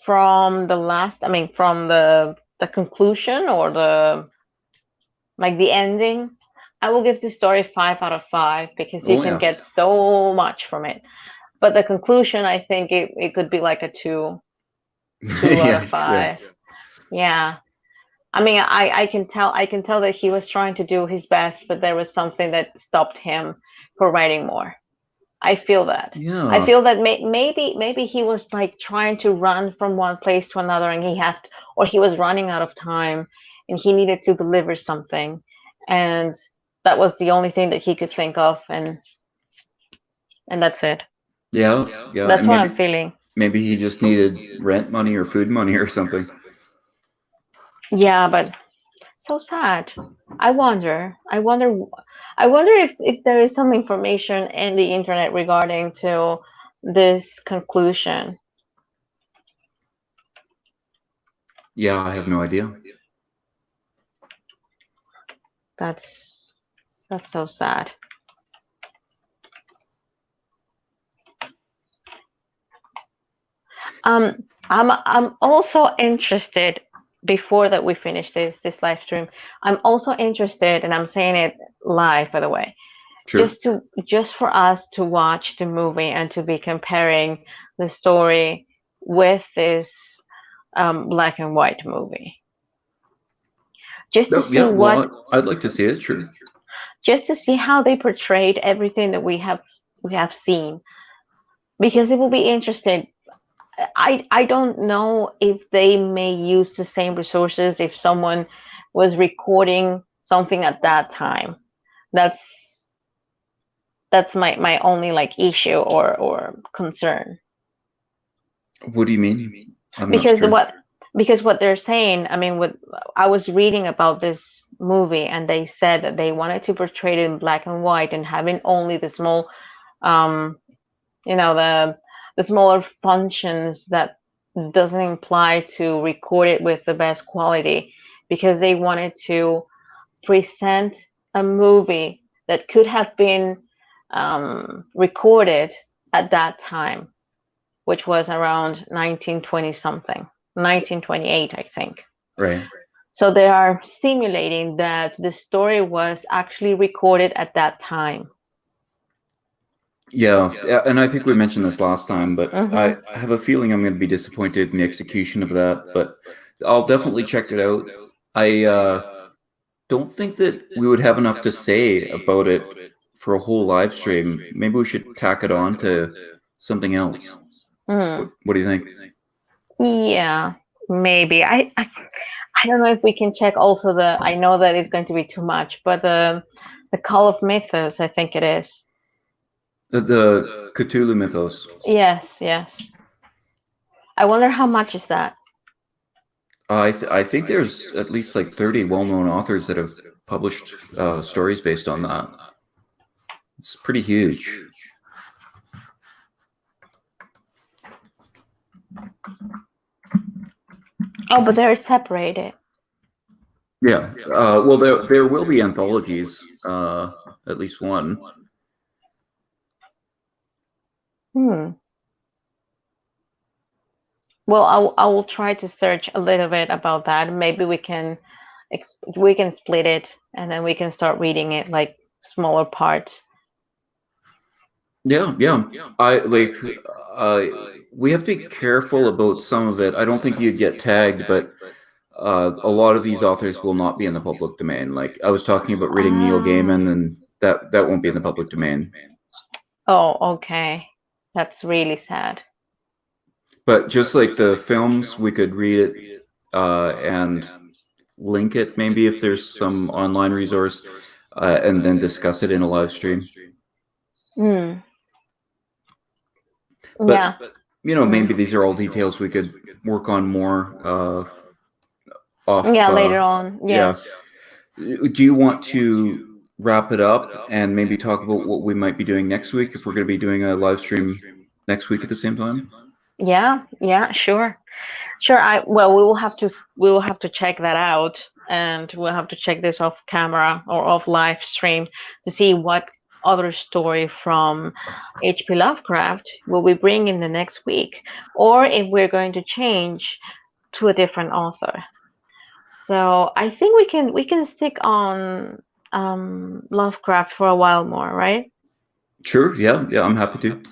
from the last, I mean, from the conclusion or the ending, I will give the story 5 out of 5 because you Oh can yeah. get so much from it. But the conclusion, I think it could be like a two out of Yeah, yeah. five. Yeah. I mean, I can tell that he was trying to do his best, but there was something that stopped him for writing more. I feel that. I Yeah. feel that maybe he was like trying to run from one place to another, and or he was running out of time, and he needed to deliver something, and that was the only thing that he could think of, and that's it. Yeah, yeah. That's And what I'm maybe feeling. maybe he just needed rent money or food money or something. Yeah, but so sad. I wonder. I wonder if there is some information in the internet regarding to this conclusion. Yeah, I have no idea. That's so sad. I'm also interested. Before that we finish this live stream, I'm also interested, and I'm saying it live, by the way, Sure. just for us to watch the movie and to be comparing the story with this black and white movie, just to No, see yeah, what well, I'd like to see it, sure. just to see how they portrayed everything that we have seen, because it will be interesting. I don't know if they may use the same resources if someone was recording something at that time. That's that's my only like issue or concern. What do you mean? I'm not Because sure. what they're saying, I mean, what I was reading about this movie, and they said that they wanted to portray it in black and white and having only the small, um, the smaller functions that doesn't imply to record it with the best quality, because they wanted to present a movie that could have been recorded at that time, which was around 1920 something, 1928, I think. Right. So they are simulating that the story was actually recorded at that time. Yeah, and I think we mentioned this last time, but I Hmm. have a feeling I'm going to be disappointed in the execution of that, but I'll definitely check it out. I don't think that we would have enough to say about it for a whole live stream. Maybe we should tack it on to something else. Mm. What do you think? Yeah, maybe. I don't know if we can check also the. I know that it's going to be too much, but the Call of Mythos, I think it is. The Cthulhu mythos. Yes, yes. I wonder how much is that. I think there's at least like 30 well-known authors that have published stories based on that. It's pretty huge. Oh, but they're separated. Yeah. Well, there will be anthologies, at least one. Hmm. Well, I will try to search a little bit about that. Maybe we can split it, and then we can start reading it like smaller parts. Yeah, yeah. I like. Uh, we have to be careful about some of it. I don't think you'd get tagged, but a lot of these authors will not be in the public domain. Like I was talking about reading Neil Gaiman, and that won't be in the public domain. Oh, okay. That's really sad. But just like the films, we could read it and link it maybe if there's some online resource, and then discuss it in a live stream. Hmm. But Yeah. maybe these are all details we could work on more off. Yeah, later on. Yeah. Yes. Do you want to wrap it up and maybe talk about what we might be doing next week if we're going to be doing a live stream next week at the same time? Yeah, sure. Sure. We will have to check that out, and we'll have to check this off camera or off live stream to see what other story from H.P. Lovecraft will we bring in the next week, or if we're going to change to a different author. So I think we can stick on Lovecraft for a while more, right? Sure. Yeah. Yeah. I'm happy to.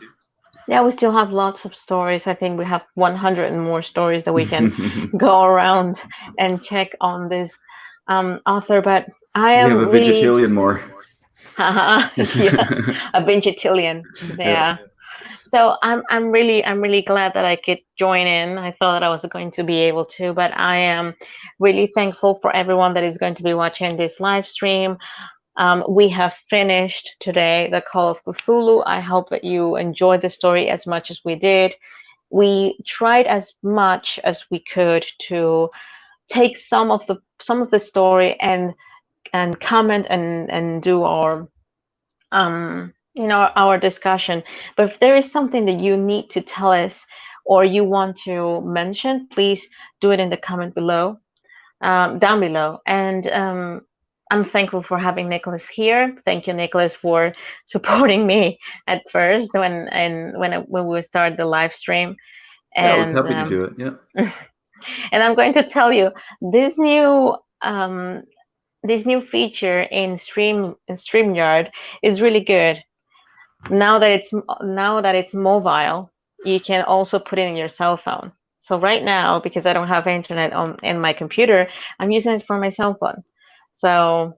Yeah, we still have lots of stories. I think we have 100 and more stories that we can go around and check on this author. But I We have am a really, vegetarian more. yeah, a vegetarian. Yeah. Yeah. So I'm really glad that I could join in. I thought that I was going to be able to, but I am really thankful for everyone that is going to be watching this live stream. We have finished today the Call of Cthulhu. I hope that you enjoyed the story as much as we did. We tried as much as we could to take some of the story and comment and do our discussion. But if there is something that you need to tell us or you want to mention, please do it in the comment below, down below. And I'm thankful for having Nicholas here. Thank you, Nicholas, for supporting me at first when we started the live stream. Yeah. I was And happy to do it. Yeah. and I'm going to tell you this new this new feature in StreamYard is really good. Now that it's mobile, you can also put it in your cell phone. So right now, because I don't have internet on in my computer, I'm using it for my cell phone. So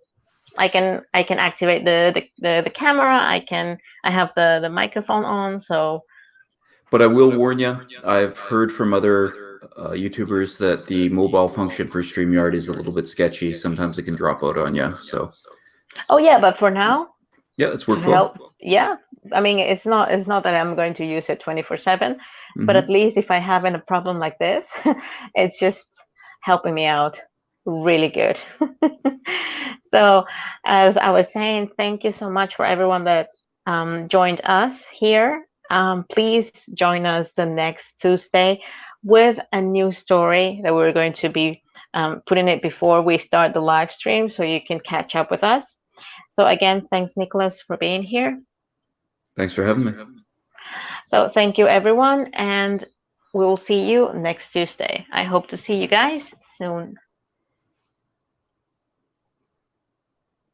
I can activate the camera. I have the microphone on. So But I will warn you, I've heard from other YouTubers that the mobile function for StreamYard is a little bit sketchy. Sometimes it can drop out on you. So, oh yeah, but for now, yeah, it's to worked well. help, yeah. I mean, it's not that I'm going to use it 24/7, but at Hmm. least if I have a problem like this, it's just helping me out really good. So, as I was saying, thank you so much for everyone that joined us here. Please join us the next Tuesday with a new story that we're going to be putting it before we start the live stream so you can catch up with us. So, again, thanks, Nicholas, for being here. Thanks for having me. So, thank you, everyone, and we will see you next Tuesday. I hope to see you guys soon.